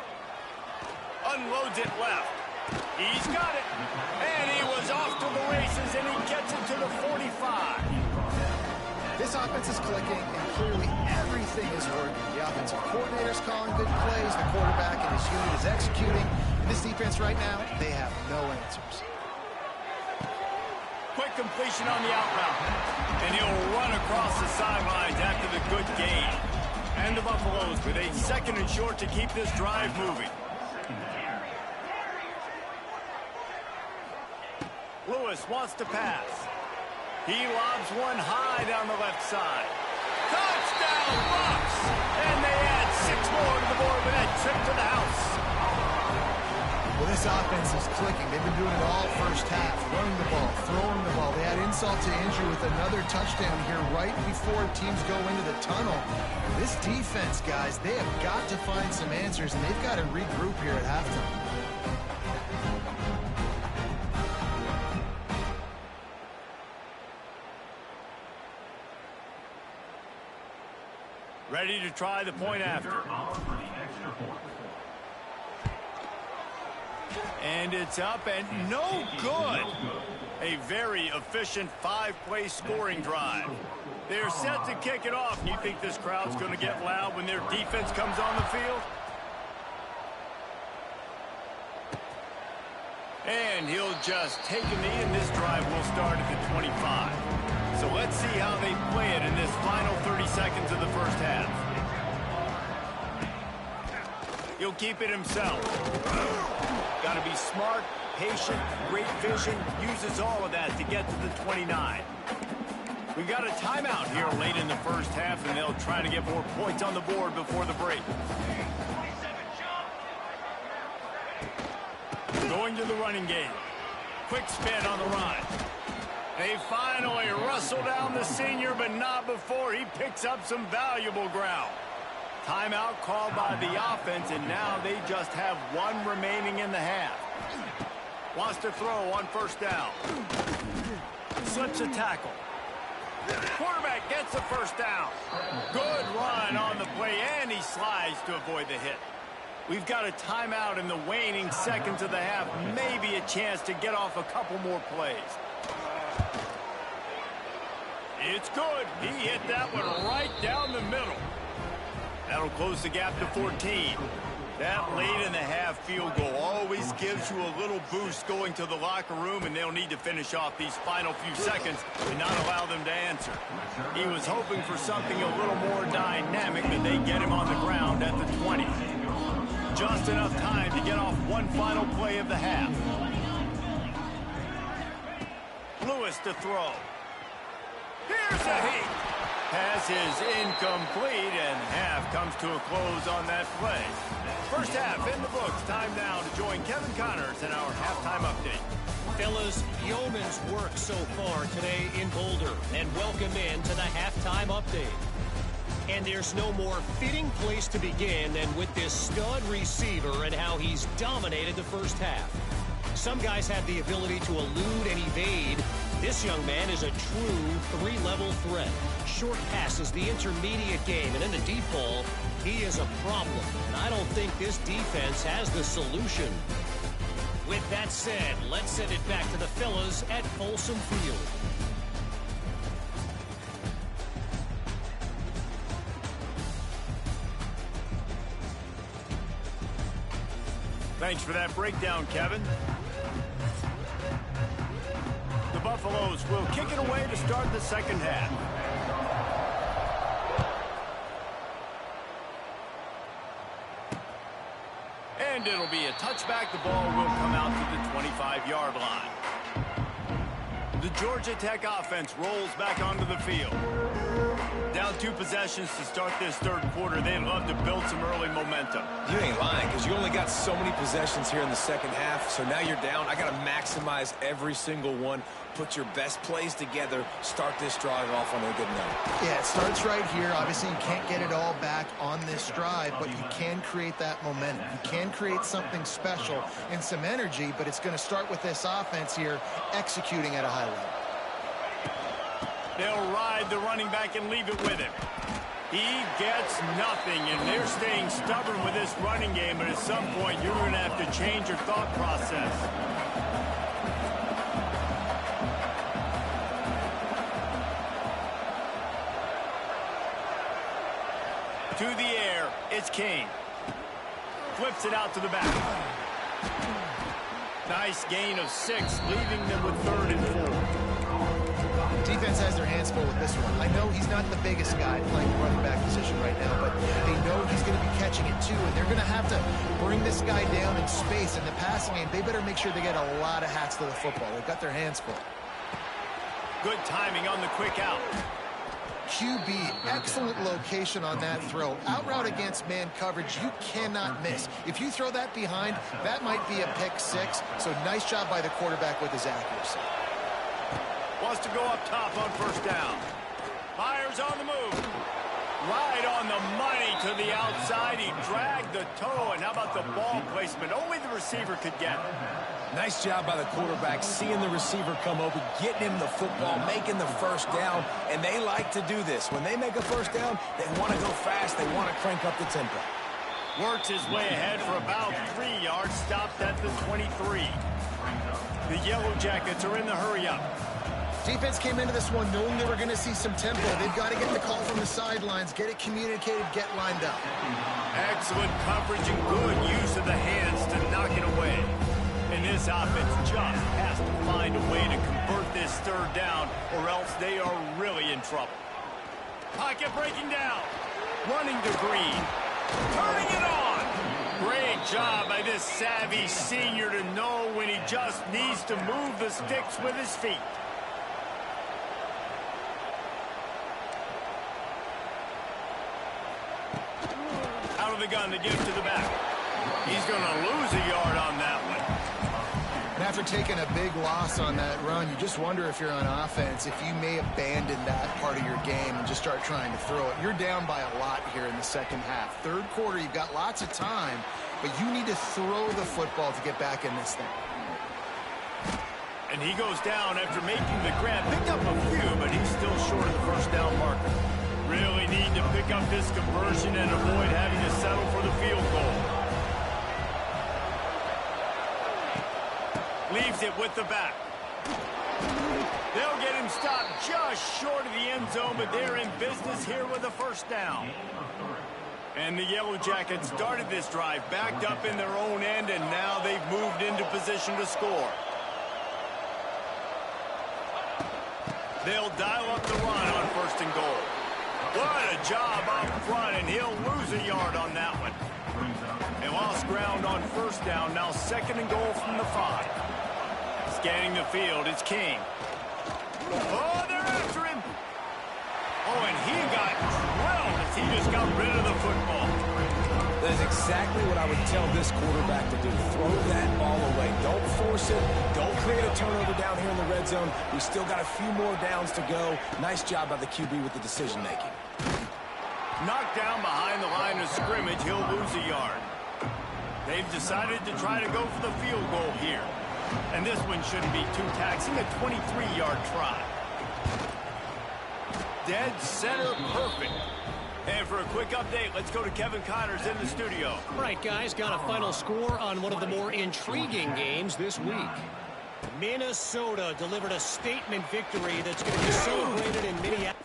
Unloads it left. He's got it. And he was off to the races, and he gets it to the 45. This offense is clicking, and clearly everything is working. The offensive coordinator's calling good plays. The quarterback and his unit is executing. And this defense right now, they have no answers. Quick completion on the out route. And he'll run across the sidelines after the good gain. And the Buffaloes with a second and short to keep this drive moving. Lewis wants to pass. He lobs one high down the left side. Touchdown, Bucs! And they add 6 more to the board with that trip to the house. Well, this offense is clicking. They've been doing it all first half. Running the ball, throwing the ball. They had insult to injury with another touchdown here right before teams go into the tunnel. This defense, guys, they have got to find some answers, and they've got to regroup here at halftime. Ready to try the point after. And it's up and no good. A very efficient 5-play scoring drive. They're set to kick it off. You think this crowd's going to get loud when their defense comes on the field? And he'll just take a knee, and this drive will start at the 25. So let's see how they play it in this final 30 seconds of the first half. He'll keep it himself. Got to be smart, patient, great vision, uses all of that to get to the 29. We've got a timeout here late in the first half, and they'll try to get more points on the board before the break. Going to the running game. Quick spin on the run. They finally wrestle down the senior, but not before he picks up some valuable ground. Timeout called by the offense, and now they just have one remaining in the half. Wants to throw on first down. Slips a tackle. Quarterback gets the first down. Good run on the play, and he slides to avoid the hit. We've got a timeout in the waning seconds of the half. Maybe a chance to get off a couple more plays. It's good. He hit that one right down the middle. That'll close the gap to 14. That late in the half field goal always gives you a little boost going to the locker room, and they'll need to finish off these final few seconds and not allow them to answer. He was hoping for something a little more dynamic, but they get him on the ground at the 20. Just enough time to get off one final play of the half. Lewis to throw. Here's a heat. Pass is incomplete, and half comes to a close on that play. First half in the books. Time now to join Kevin Connors in our halftime update. Fellas, yeoman's work so far today in Boulder, and welcome in to the halftime update. And there's no more fitting place to begin than with this stud receiver and how he's dominated the first half. Some guys have the ability to elude and evade. This young man is a true three-level threat. Short passes, the intermediate game, and in the deep ball, he is a problem. And I don't think this defense has the solution. With that said, let's send it back to the fellas at Folsom Field. Thanks for that breakdown, Kevin. The Buffaloes will kick it away to start the second half. And it'll be a touchback. The ball will come out to the 25-yard line. The Georgia Tech offense rolls back onto the field. Down 2 possessions to start this third quarter. They'd love to build some early momentum. You ain't lying, because you only got so many possessions here in the second half, so now you're down. I got to maximize every single one. Put your best plays together. Start this drive off on a good note. Yeah, it starts right here. Obviously, you can't get it all back on this drive, but you can create that momentum. You can create something special and some energy, but it's going to start with this offense here executing at a high level. They'll ride the running back and leave it with him. He gets nothing, and they're staying stubborn with this running game, but at some point, you're going to have to change your thought process. To the air, it's King. Flips it out to the back. Nice gain of 6, leaving them with 3rd and 4. Defense has their hands full with this one. I know he's not the biggest guy playing the running back position right now, but they know he's going to be catching it too, and they're going to have to bring this guy down in space. In the passing game, they better make sure they get a lot of hats to the football. They've got their hands full. Good timing on the quick out. QB, excellent location on that throw. Out route against man coverage, you cannot miss. If you throw that behind, that might be a pick 6. So nice job by the quarterback with his accuracy. Wants to go up top on first down. Myers on the move. Right on the money to the outside. He dragged the toe, and how about the ball placement? Only the receiver could get it. Nice job by the quarterback, seeing the receiver come open, getting him the football, making the first down, and they like to do this. When they make a first down, they want to go fast. They want to crank up the tempo. Works his way ahead for about 3 yards, stopped at the 23. The Yellow Jackets are in the hurry-up. Defense came into this one knowing they were going to see some tempo. They've got to get the call from the sidelines, get it communicated, get lined up. Excellent coverage and good use of the hands to knock it away. And this offense just has to find a way to convert this third down, or else they are really in trouble. Pocket breaking down. Running to Green. Turning it on. Great job by this savvy senior to know when he just needs to move the sticks with his feet. Out of the gun to give to the back. He's going to lose a yard on that one. And after taking a big loss on that run, you just wonder if you're on offense, if you may abandon that part of your game and just start trying to throw it. You're down by a lot here in the second half. Third quarter, you've got lots of time, but you need to throw the football to get back in this thing. And he goes down after making the grab. Picked up a few, but he's still short of the first down marker. Really need to pick up this conversion and avoid having to settle for the field goal. Leaves it with the back. They'll get him stopped just short of the end zone, but they're in business here with a first down. And the Yellow Jackets started this drive, backed up in their own end, and now they've moved into position to score. They'll dial up the run on first and goal. What a job up front, and he'll lose a yard on that one. They lost ground on first down, now second and goal from the 5. Scanning the field, it's King. Oh, they're after him. Oh, and he got drilled as he just got rid of the football. That is exactly what I would tell this quarterback to do. Throw that ball away. Don't force it. Don't create a turnover down here in the red zone. We still got a few more downs to go. Nice job by the QB with the decision-making. Knocked down behind the line of scrimmage, he'll lose a yard. They've decided to try to go for the field goal here. And this one shouldn't be too taxing, a 23-yard try. Dead center perfect. And for a quick update, let's go to Kevin Connors in the studio. All right, guys, got a final score on one of the more intriguing games this week. Minnesota delivered a statement victory that's going to be celebrated in Minneapolis.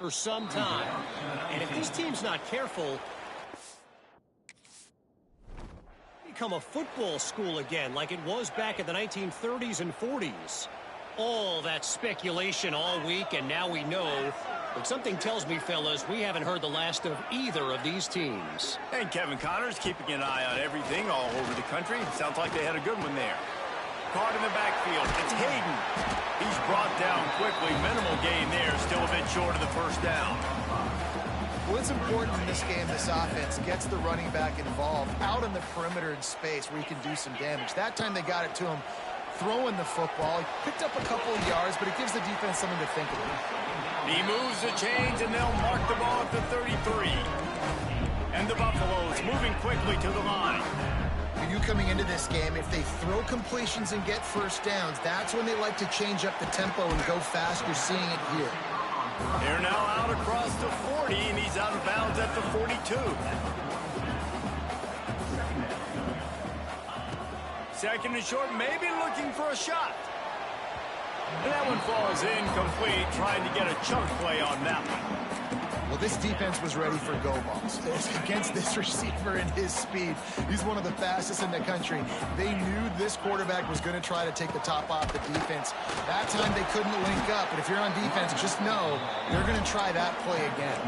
For some time. And if this team's not careful, become a football school again like it was back in the 1930s and 40s. All that speculation all week, and now we know. But something tells me, fellas, we haven't heard the last of either of these teams. And Kevin Connors keeping an eye on everything all over the country. Sounds like they had a good one there. Caught in the backfield. It's Hayden. He's brought down quickly. Minimal gain there. Still a bit short of the first down. Well, it's important in this game, this offense gets the running back involved out in the perimeter in space where he can do some damage. That time they got it to him throwing the football. He picked up a couple of yards, but it gives the defense something to think about. He moves the chains, and they'll mark the ball at the 33. And the Buffaloes moving quickly to the line. For you coming into this game, if they throw completions and get first downs, that's when they like to change up the tempo and go fast. You're seeing it here. They're now out across the 40, and he's out of bounds at the 42. Second and short, maybe looking for a shot. And that one falls incomplete, trying to get a chunk play on that one. Well, this defense was ready for go balls. Against this receiver and his speed, he's one of the fastest in the country. They knew this quarterback was going to try to take the top off the defense. That time they couldn't link up, but if you're on defense, just know they're going to try that play again.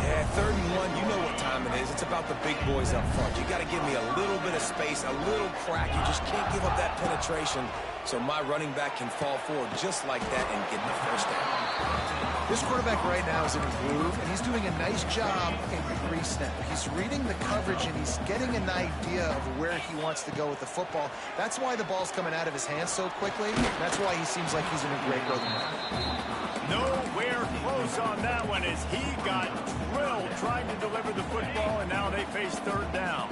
Yeah, 3rd and 1, you know what time it is. It's about the big boys up front. You got to give me a little bit of space, a little crack. You just can't give up that penetration. so my running back can fall forward just like that and get the first down. This quarterback right now is in a groove, and he's doing a nice job in pre-snap. He's reading the coverage, and he's getting an idea of where he wants to go with the football. That's why the ball's coming out of his hands so quickly. That's why he seems like he's in a great rhythm. Nowhere close on that one as he got drilled trying to deliver the football, and now they face third down.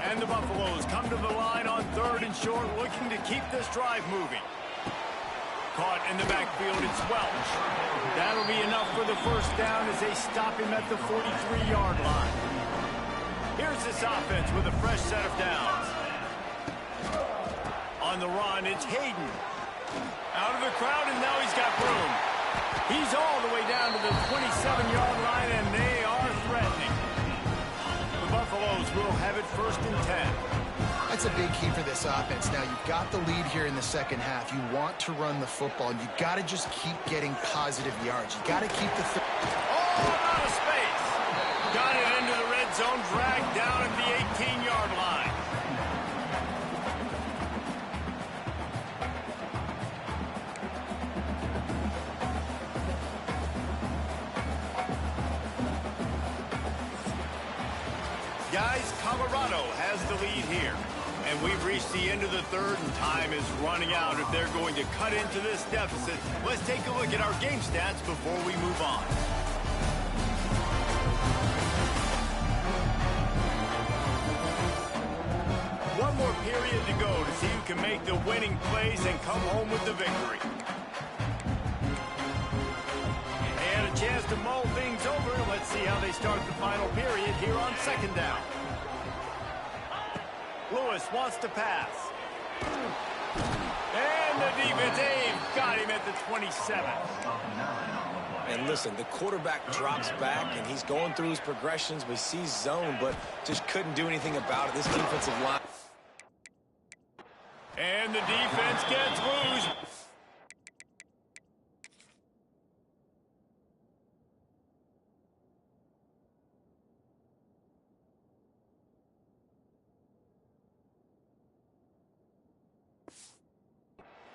And the Buffaloes come to the line on 3rd and short, looking to keep this drive moving. Caught in the backfield, it's Welch. That'll be enough for the first down as they stop him at the 43-yard line. Here's this offense with a fresh set of downs. On the run, it's Hayden. Out of the crowd, and now he's got room. He's all the way down to the 27-yard line, and they are threatening. The Buffaloes will have it 1st and 10. That's a big key for this offense. Now, you've got the lead here in the second half. You want to run the football, and you got to just keep getting positive yards. You got to keep the... Out of space. Got it into the red zone, dragged down at the 18-yard line. Guys, Colorado has the lead here. And we've reached the end of the 3rd, and time is running out if they're going to cut into this deficit. Let's take a look at our game stats before we move on. One more period to go to see who can make the winning plays and come home with the victory. They had a chance to mull things over. Let's see how they start the final period here on 2nd down. Lewis wants to pass. And the defense, they've got him at the 27. And listen, the quarterback drops back, and he's going through his progressions. We see zone, but just couldn't do anything about it. This defensive line. And the defense gets loose.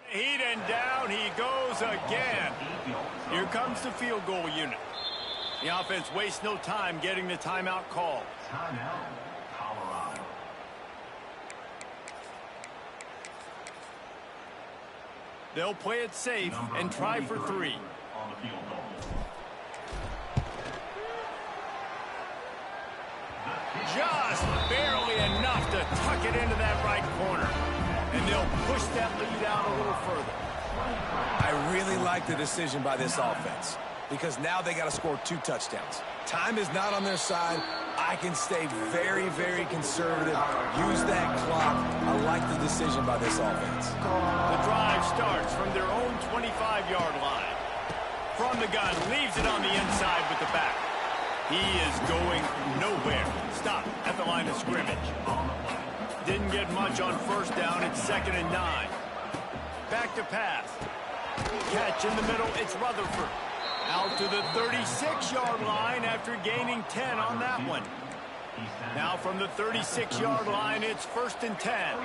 Heat and down he goes again. Here comes the field goal unit. The offense wastes no time getting the timeout call. Timeout, Colorado. They'll play it safe and try for 3. On the field goal. Just barely enough to tuck it into that right corner. And they'll push that lead out a little further. I really like the decision by this offense because now they got to score 2 touchdowns. Time is not on their side. I can stay very, very conservative. Use that clock. I like the decision by this offense. The drive starts from their own 25-yard line. From the gun, leaves it on the inside with the back. He is going nowhere. Stop at the line of scrimmage. Didn't get much on 1st down. It's 2nd and 9. Back to pass. Catch in the middle. It's Rutherford. Out to the 36-yard line after gaining 10 on that one. Now from the 36-yard line, it's 1st and 10.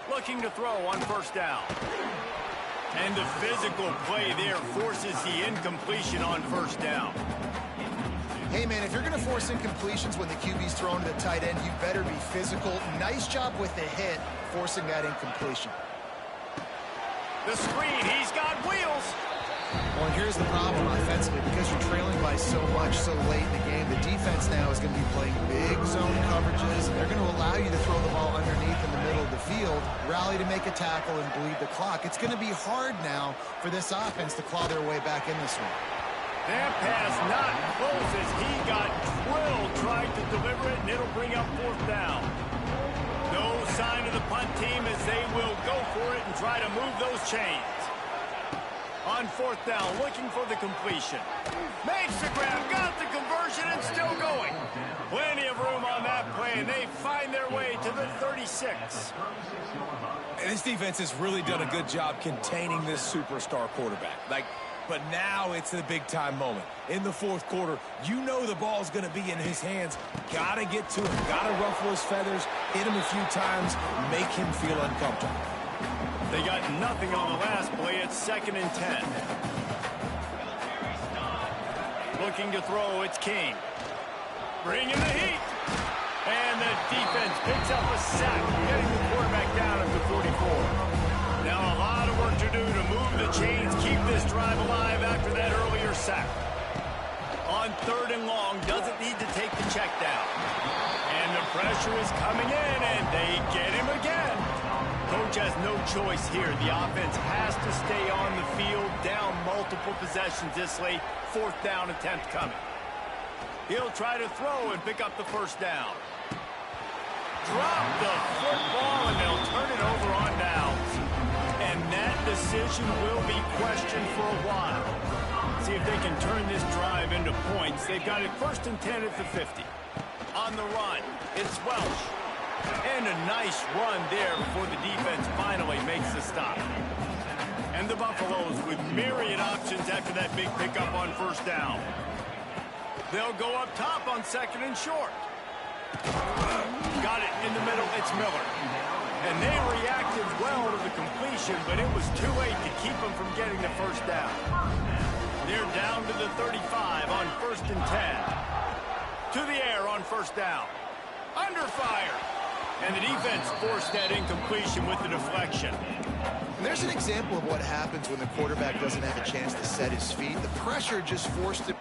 Looking to throw on 1st down. And the physical play there forces the incompletion on 1st down. Hey, man, if you're going to force incompletions when the QB's thrown to the tight end, you better be physical. Nice job with the hit, forcing that incompletion. The screen, he's got wheels. Well, and here's the problem offensively. Because you're trailing by so much so late in the game, the defense now is going to be playing big zone coverages, and they're going to allow you to throw the ball underneath in the middle of the field, rally to make a tackle, and bleed the clock. It's going to be hard now for this offense to claw their way back in this one. That pass not close as he got drilled trying to deliver it, and it'll bring up 4th down. No sign of the punt team as they will go for it and try to move those chains. On 4th down, looking for the completion. Makes the grab, got the conversion, and still going. Plenty of room on that play, and they find their way to the 36. And this defense has really done a good job containing this superstar quarterback. but now it's the big-time moment. In the fourth quarter, you know the ball's going to be in his hands. Got to get to him, got to ruffle his feathers, hit him a few times, make him feel uncomfortable. They got nothing on the last play. It's 2nd and 10. Looking to throw, it's King. Bringing the heat. And the defense picks up a sack, getting the quarterback down at the 44. Now a lot of work to do to move the chains, keep this drive alive after that earlier sack. On 3rd and long, doesn't need to take the check down. And the pressure is coming in, and they get him again. Coach has no choice here. The offense has to stay on the field, down multiple possessions this late. 4th down attempt coming. He'll try to throw and pick up the 1st down. Drop the football, and they'll turn it over on downs. And that decision will be questioned for a while. See if they can turn this drive into points. They've got it 1st and 10 at the 50. On the run, it's Welsh. And a nice run there before the defense finally makes the stop. And the Buffaloes with myriad options after that big pickup on 1st down. They'll go up top on 2nd and short. Got it in the middle, it's Miller. And they reacted well to the completion, but it was too late to keep them from getting the 1st down. They're down to the 35 on 1st and 10. To the air on 1st down. Under fire. And the defense forced that incompletion with the deflection. And there's an example of what happens when the quarterback doesn't have a chance to set his feet. The pressure just forced him.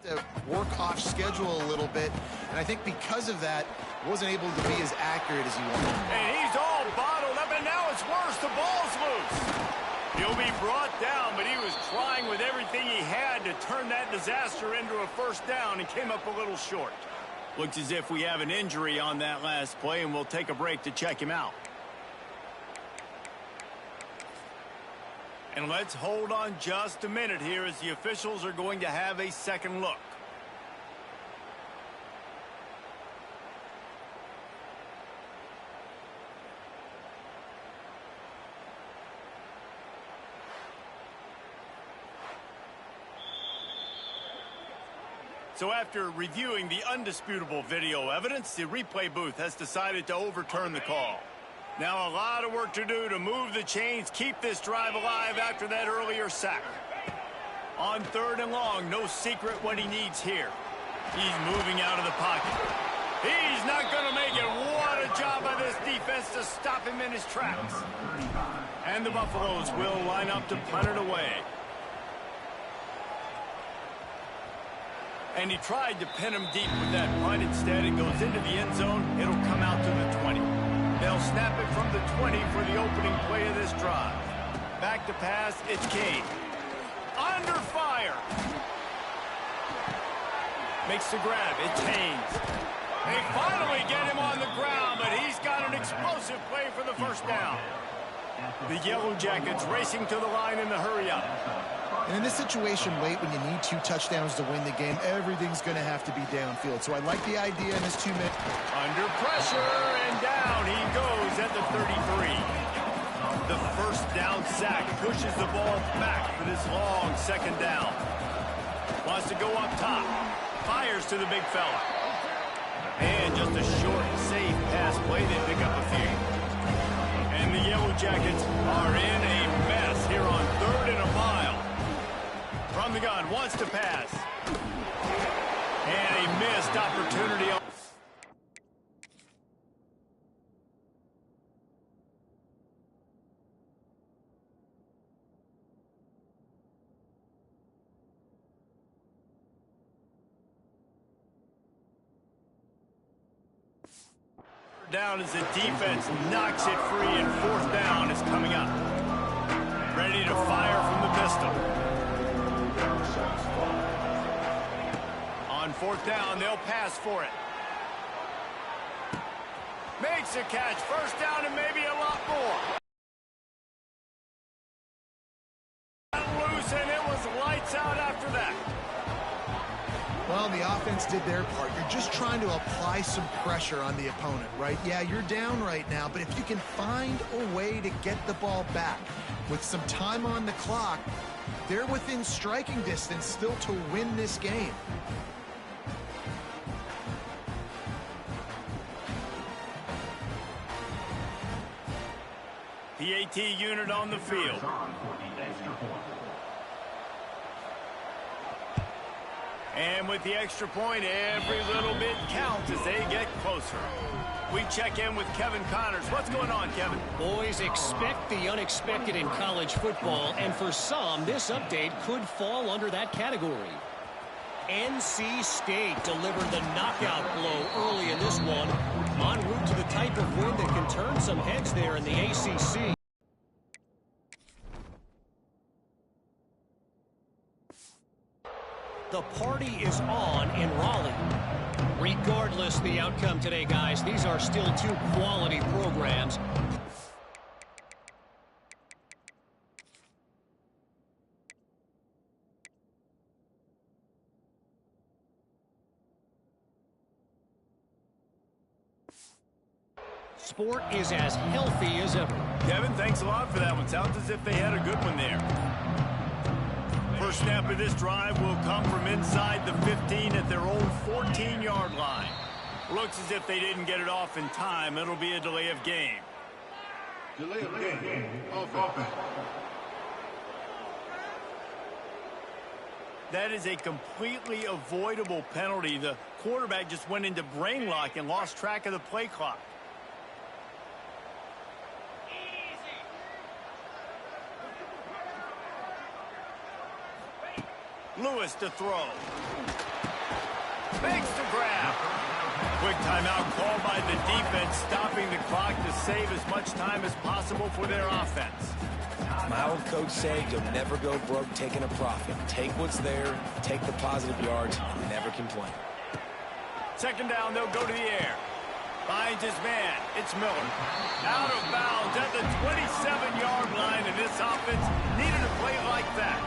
To work off schedule a little bit, and I think because of that, wasn't able to be as accurate as he wanted. And he's all bottled up, and now it's worse. The ball's loose. He'll be brought down, but he was trying with everything he had to turn that disaster into a 1st down and came up a little short. Looks as if we have an injury on that last play, and we'll take a break to check him out. And let's hold on just a minute here as the officials are going to have a second look. So after reviewing the undisputable video evidence, the replay booth has decided to overturn the call. Now a lot of work to do to move the chains, keep this drive alive after that earlier sack. On 3rd and long, no secret what he needs here. He's moving out of the pocket. He's not going to make it. What a job by this defense to stop him in his tracks. And the Buffaloes will line up to punt it away. And he tried to pin him deep with that punt. Instead, it goes into the end zone. It'll come out to the 20. They'll snap it from the 20 for the opening play of this drive. Back to pass, it's Kane. Under fire. Makes the grab, it's Haynes. They finally get him on the ground, but he's got an explosive play for the 1st down. The Yellow Jackets racing to the line in the hurry-up. And in this situation late, when you need 2 touchdowns to win the game, everything's going to have to be downfield. So I like the idea in this 2 minute. Under pressure, and down he goes at the 33. The 1st down sack pushes the ball back for this long 2nd down. Wants to go up top. Fires to the big fella. And just a short, safe pass play. They pick up a few. And the Yellow Jackets are in a mess here on 3rd and a mile. From the gun, wants to pass. And a missed opportunity. Down as the defense knocks it free, and 4th down is coming up. Ready to fire from the pistol. On 4th down, they'll pass for it. Makes a catch. First down and maybe a lot more. Loose, and it was lights out after that. Well, the offense did their part. You're just trying to apply some pressure on the opponent, right? Yeah, you're down right now, but if you can find a way to get the ball back with some time on the clock, they're within striking distance still to win this game. PAT unit on the field. And with the extra point, every little bit counts as they get closer. We check in with Kevin Connors. What's going on, Kevin? Boys, expect the unexpected in college football, and for some, this update could fall under that category. NC State delivered the knockout blow early in this one, en route to the type of win that can turn some heads there in the ACC. The party is on in Raleigh. Regardless the outcome today, guys, these are still two quality programs. Sport is as healthy as ever. Kevin, thanks a lot for that one. Sounds as if they had a good one there. First snap of this drive will come from inside the 15 at their own 14-yard line. Looks as if they didn't get it off in time. It'll be a delay of game. Delay of game. Offense. That is a completely avoidable penalty. The quarterback just went into brain lock and lost track of the play clock. Lewis to throw. Makes the grab. Quick timeout called by the defense, stopping the clock to save as much time as possible for their offense. My old coach said you'll never go broke taking a profit. Take what's there, take the positive yards, and never complain. Second down, they'll go to the air. Finds his man. It's Miller. Out of bounds at the 27-yard line, and this offense needed a play like that.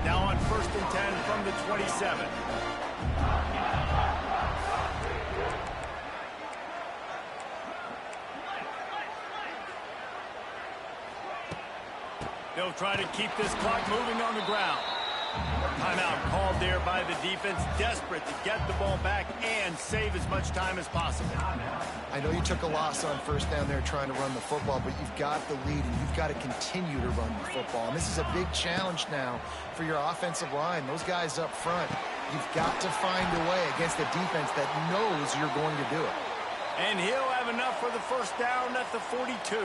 Now on 1st and 10 from the 27. They'll try to keep this clock moving on the ground. Timeout called there by the defense, desperate to get the ball back and save as much time as possible. I know you took a loss on first down there trying to run the football, but you've got the lead, and you've got to continue to run the football. And this is a big challenge now for your offensive line. Those guys up front, you've got to find a way against a defense that knows you're going to do it. And he'll have enough for the first down at the 42.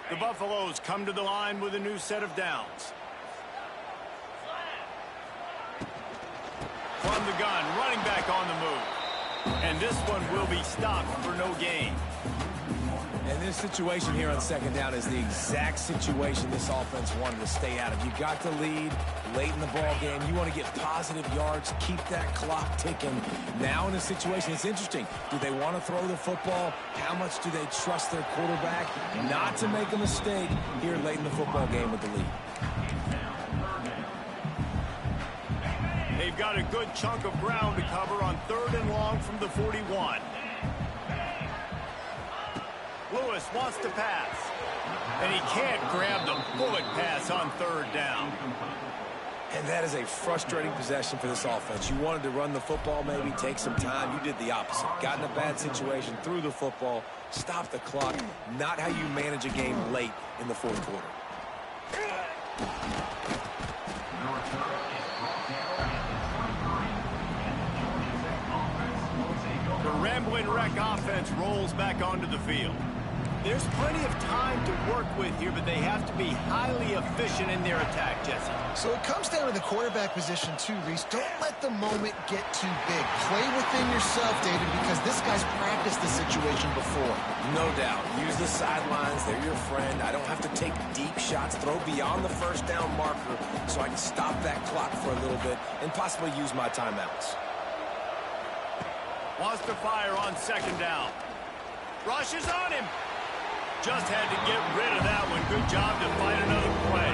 The Buffaloes come to the line with a new set of downs. From the gun, running back on the move. And this one will be stopped for no gain. And this situation here on second down is the exact situation this offense wanted to stay out of. You got the lead late in the ball game. You want to get positive yards, keep that clock ticking. Now in a situation, it's interesting. Do they want to throw the football? How much do they trust their quarterback not to make a mistake here late in the football game with the lead? They've got a good chunk of ground to cover on 3rd and long from the 41. Lewis wants to pass, and he can't grab the bullet pass on 3rd down. And that is a frustrating possession for this offense. You wanted to run the football, maybe take some time. You did the opposite. Got in a bad situation, threw the football, stopped the clock. Not how you manage a game late in the fourth quarter. The Rambling Wreck offense rolls back onto the field. There's plenty of time to work with here, but they have to be highly efficient in their attack, Jesse. So it comes down to the quarterback position too, Reese. Don't let the moment get too big. Play within yourself, David, because this guy's practiced the situation before. No doubt. Use the sidelines. They're your friend. I don't have to take deep shots, throw beyond the first down marker so I can stop that clock for a little bit and possibly use my timeouts. Wants to fire on second down. Rush is on him. Just had to get rid of that one. Good job to find another play.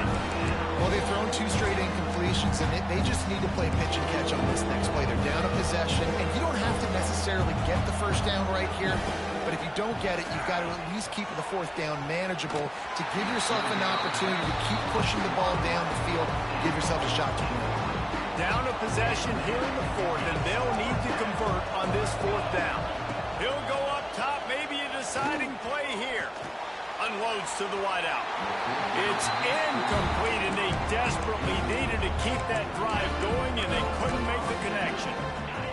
Well, they've thrown 2 straight incompletions, and they just need to play pitch and catch on this next play. They're down a possession, and you don't have to necessarily get the first down right here, but if you don't get it, you've got to at least keep the 4th down manageable to give yourself an opportunity to keep pushing the ball down the field, give yourself a shot to win. Down a possession here in the 4th, and they'll need to convert on this 4th down. He'll go up top, maybe a deciding play here. Unloads to the wideout. It's incomplete, and they desperately needed to keep that drive going, and they couldn't make the connection.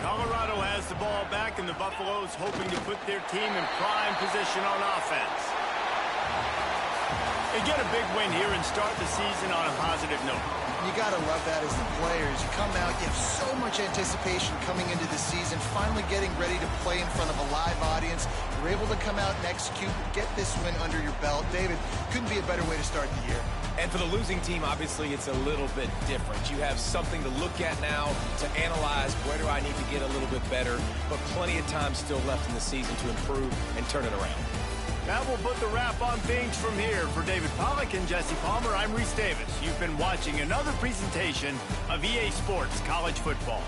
Colorado has the ball back, and the Buffaloes hoping to put their team in prime position on offense. They get a big win here and start the season on a positive note. You got to love that as the players. You come out, you have so much anticipation coming into the season, finally getting ready to play in front of a live audience. You're able to come out and execute, get this win under your belt. David, couldn't be a better way to start the year. And for the losing team, obviously, it's a little bit different. You have something to look at now, to analyze where do I need to get a little bit better, but plenty of time still left in the season to improve and turn it around. That will put the wrap on things from here. For David Pollack and Jesse Palmer, I'm Reese Davis. You've been watching another presentation of EA Sports College Football.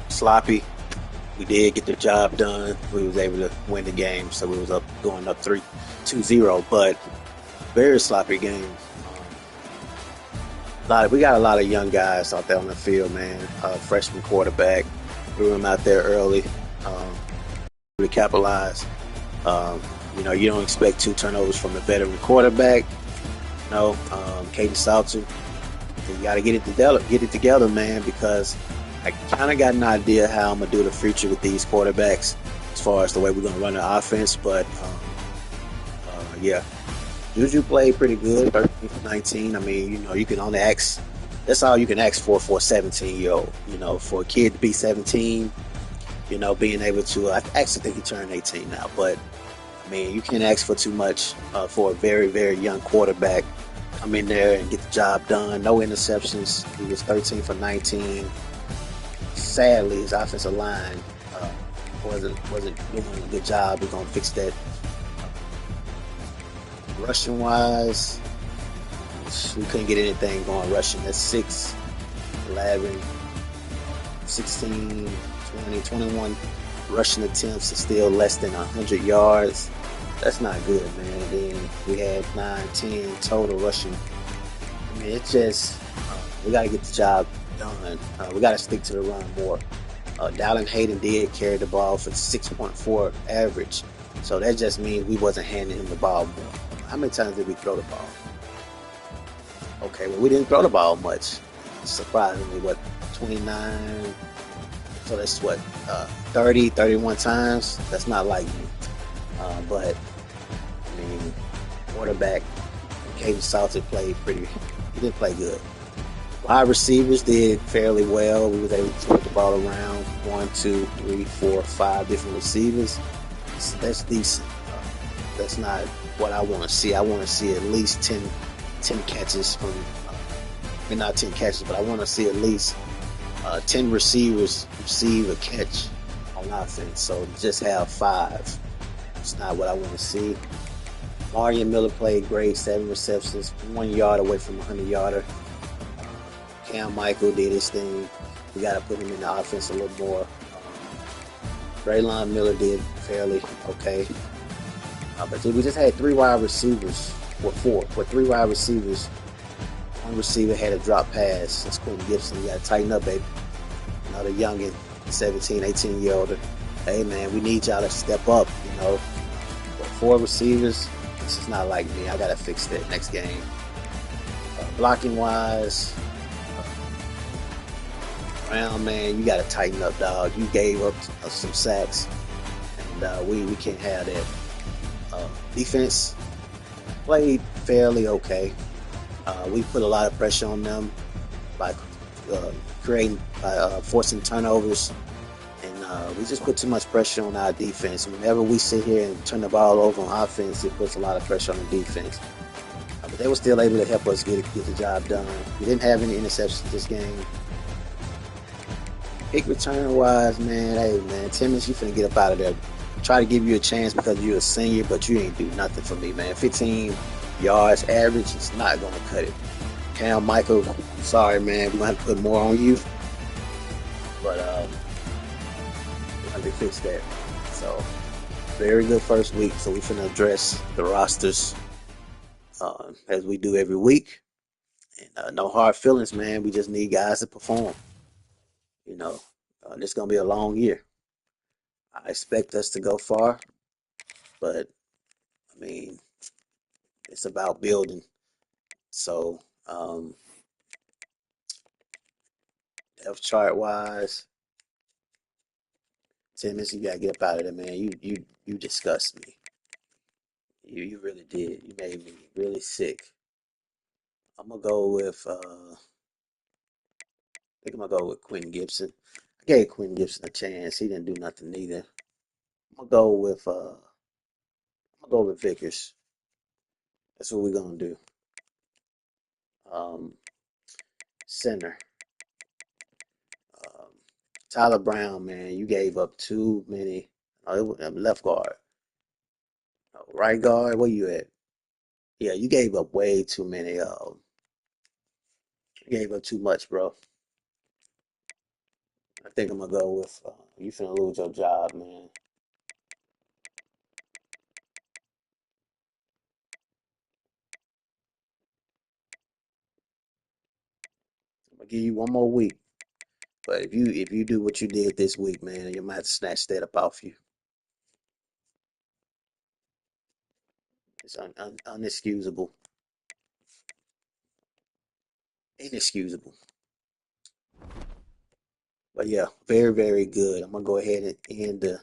Sloppy. We did get the job done. We was able to win the game, so we was going up 2-0, but very sloppy game. We got a lot of young guys out there on the field, man. Freshman quarterback, threw him out there early to capitalize. You don't expect 2 turnovers from a veteran quarterback. Caden Salter. You got to get it together, man, because I kind of got an idea how I'm going to do the future with these quarterbacks as far as the way we're going to run the offense. But, yeah. Juju played pretty good, 13 for 19. I mean, you can only ask, that's all you can ask for a 17-year-old. For a kid to be 17, being able to, I actually think he turned 18 now, but, I mean, you can't ask for too much for a very, very young quarterback. Come in there and get the job done. No interceptions. He was 13 for 19. Sadly, his offensive line wasn't doing a good job. We're going to fix that. Rushing wise, we couldn't get anything going rushing. That's 6, 11, 16, 20, 21 rushing attempts, is still less than 100 yards. That's not good, man. Then we had 9, 10 total rushing. I mean, it's just, we got to get the job done. We got to stick to the run more. Dallin Hayden did carry the ball for 6.4 average. So that just means we wasn't handing him the ball more. How many times did we throw the ball? Okay, well, we didn't throw the ball much. Surprisingly, 29? So that's 30, 31 times? That's not like me. But, I mean, quarterback, Caden Salter played he didn't play good. Wide receivers did fairly well. We was able to throw the ball around 1, 2, 3, 4, 5 different receivers. That's decent. That's not what I want to see. I want to see at least 10 catches from, not 10 catches, but I want to see at least 10 receivers receive a catch on offense. So just have 5. It's not what I want to see. Marion Miller played great, 7 receptions, 1 yard away from a 100-yarder. Cam Michael did his thing. We got to put him in the offense a little more. Braylon Miller did fairly okay. But we just had 3 wide receivers, or 4, but 3 wide receivers. 1 receiver had a drop pass. That's Quentin Gibson. You got to tighten up, baby. Another youngin', 17, 18-year-old. Hey, man, we need y'all to step up, But 4 receivers, this is not like me. I got to fix that next game. Blocking-wise, Brown, man, you got to tighten up, dog. You gave up some sacks, and we can't have that. Defense played fairly okay. We put a lot of pressure on them by forcing turnovers, and we just put too much pressure on our defense. Whenever we sit here and turn the ball over on offense, it puts a lot of pressure on the defense. But they were still able to help us get the job done. We didn't have any interceptions this game. Kick return wise, man, hey man, Timmons, you finna get up out of there. Try to give you a chance because you're a senior, but you ain't do nothing for me, man. 15 yards average is not gonna cut it. Cam Michael, sorry man, we're gonna have to put more on you. But we're gonna fix that. So very good first week. So we finna address the rosters as we do every week. And no hard feelings, man. We just need guys to perform. You know, this is gonna be a long year. I expect us to go far, but I mean, it's about building. So, depth chart wise, Timmons, you gotta get up out of there, man. You disgust me. You really did. You made me really sick. I'm gonna go with I think I'm gonna go with Quentin Gibson. I gave Quentin Gibson a chance. He didn't do nothing neither. I'm gonna go with Vickers. That's what we're gonna do. Um, Center. Um, Tyler Brown, man, you gave up too many. Left guard, right guard. Where you at? Yeah, you gave up way too many. You gave up too much, bro. I think I'm gonna go with you. Finna lose your job, man. I'm gonna give you one more week. But if you do what you did this week, man, you might have to snatch that up off you. It's unexcusable, inexcusable. But yeah, very very good. I'm gonna go ahead and end the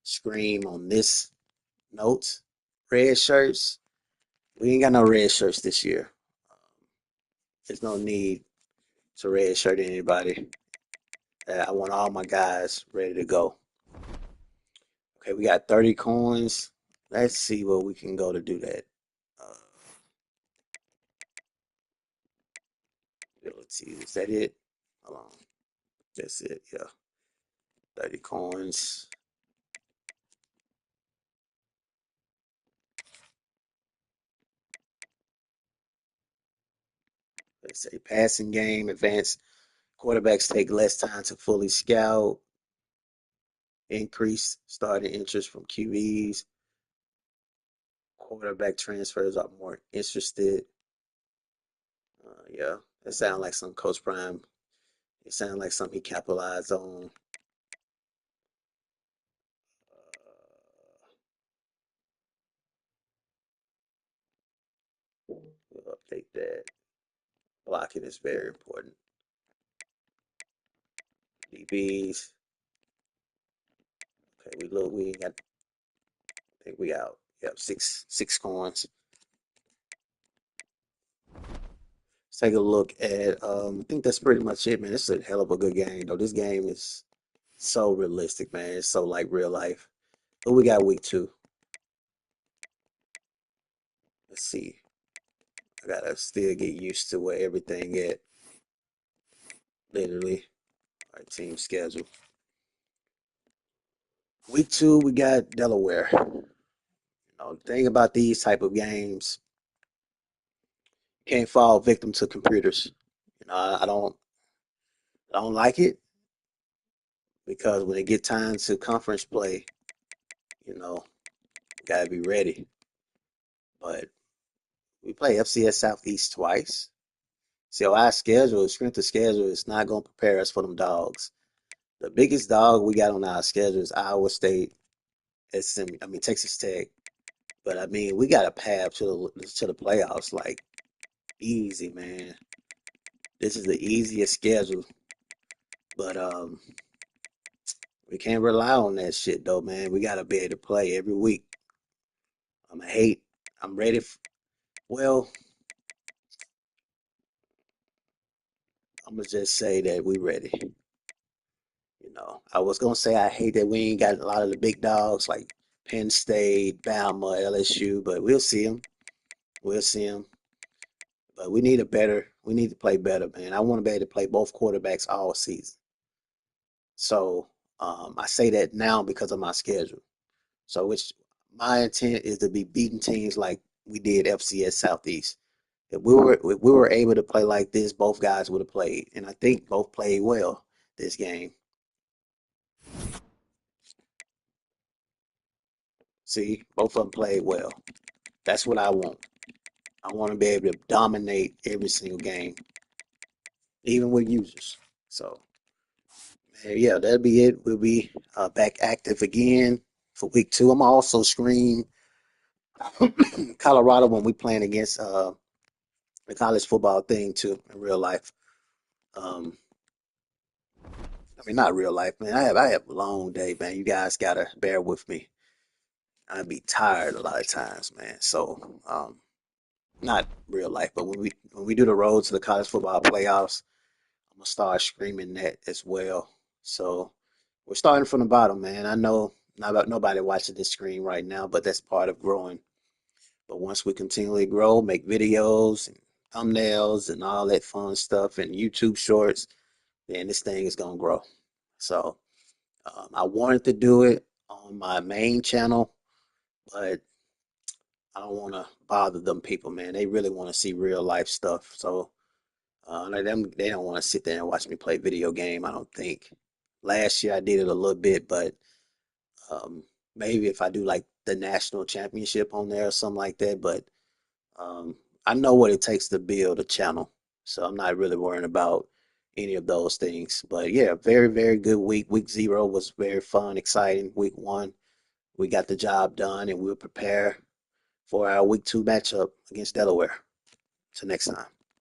scream on this note. Red shirts. We ain't got no red shirts this year. There's no need to red shirt anybody. I want all my guys ready to go. Okay, we got 30 coins. Let's see where we can go to do that. Uh, ability, is that it? Hold on. That's it, yeah. 30 coins. Let's say passing game, advanced quarterbacks take less time to fully scout, increase starting interest from QBs, quarterback transfers are more interested. Yeah, that sounds like some Coach Prime. It sounds like something he capitalized on. We'll update that. Blocking is very important. DBs. Okay, we look. We got. I think we out. Yep, six coins. Let's take a look at. I think that's pretty much it, man. This is a hell of a good game, though. This game is so realistic, man. It's so like real life. But we got week 2. Let's see. I gotta still get used to where everything at. Literally, our team schedule. Week 2, we got Delaware. The thing about these type of games, you can't fall victim to computers. I don't like it because when it get time to conference play, you know, you gotta be ready. But we play FCS Southeast twice. So our schedule, strength of schedule, is not gonna prepare us for them dogs. The biggest dog we got on our schedule is Iowa State. Texas Tech. But I mean, we got a path to the playoffs like easy, man. This is the easiest schedule But we can't rely on that shit though, man. We gotta be able to play every week. I'm hate. I'm ready. Well, I'm gonna just say that we ready. I was gonna say I hate that we ain't got a lot of the big dogs like Penn State, Bama, LSU, but we'll see them. We'll see them. But we need a better. We need to play better, man. I want to be able to play both quarterbacks all season. So I say that now because of my schedule. So which my intent is to be beating teams like we did FCS Southeast. If we were able to play like this, both guys would have played, and I think both played well this game. See, both of them played well. That's what I want. I want to be able to dominate every single game, even with users. So, yeah, that'll be it. We'll be back active again for week 2. I'm also screen Colorado when we playing against the college football thing too in real life. Um, I mean, not real life, man. I have a long day, man. You guys gotta bear with me. I be tired a lot of times, man. So, not real life, but when we do the road to the college football playoffs, I'm gonna start screaming that as well. So we're starting from the bottom, man. I know not about nobody watching this screen right now, but that's part of growing. But once we continually grow, make videos and thumbnails and all that fun stuff and YouTube shorts, then this thing is gonna grow. So I wanted to do it on my main channel, but I don't want to bother them people, man. They really want to see real life stuff. So like them, they don't want to sit there and watch me play video game. I don't think. Last year I did it a little bit, but um, maybe if I do like the national championship on there or something like that. But um, I know what it takes to build a channel, so I'm not really worrying about any of those things. But yeah, very, very good week. Week 0 was very fun, exciting. Week 1, we got the job done, and we'll prepare for our week 2 matchup against Delaware. Till next time.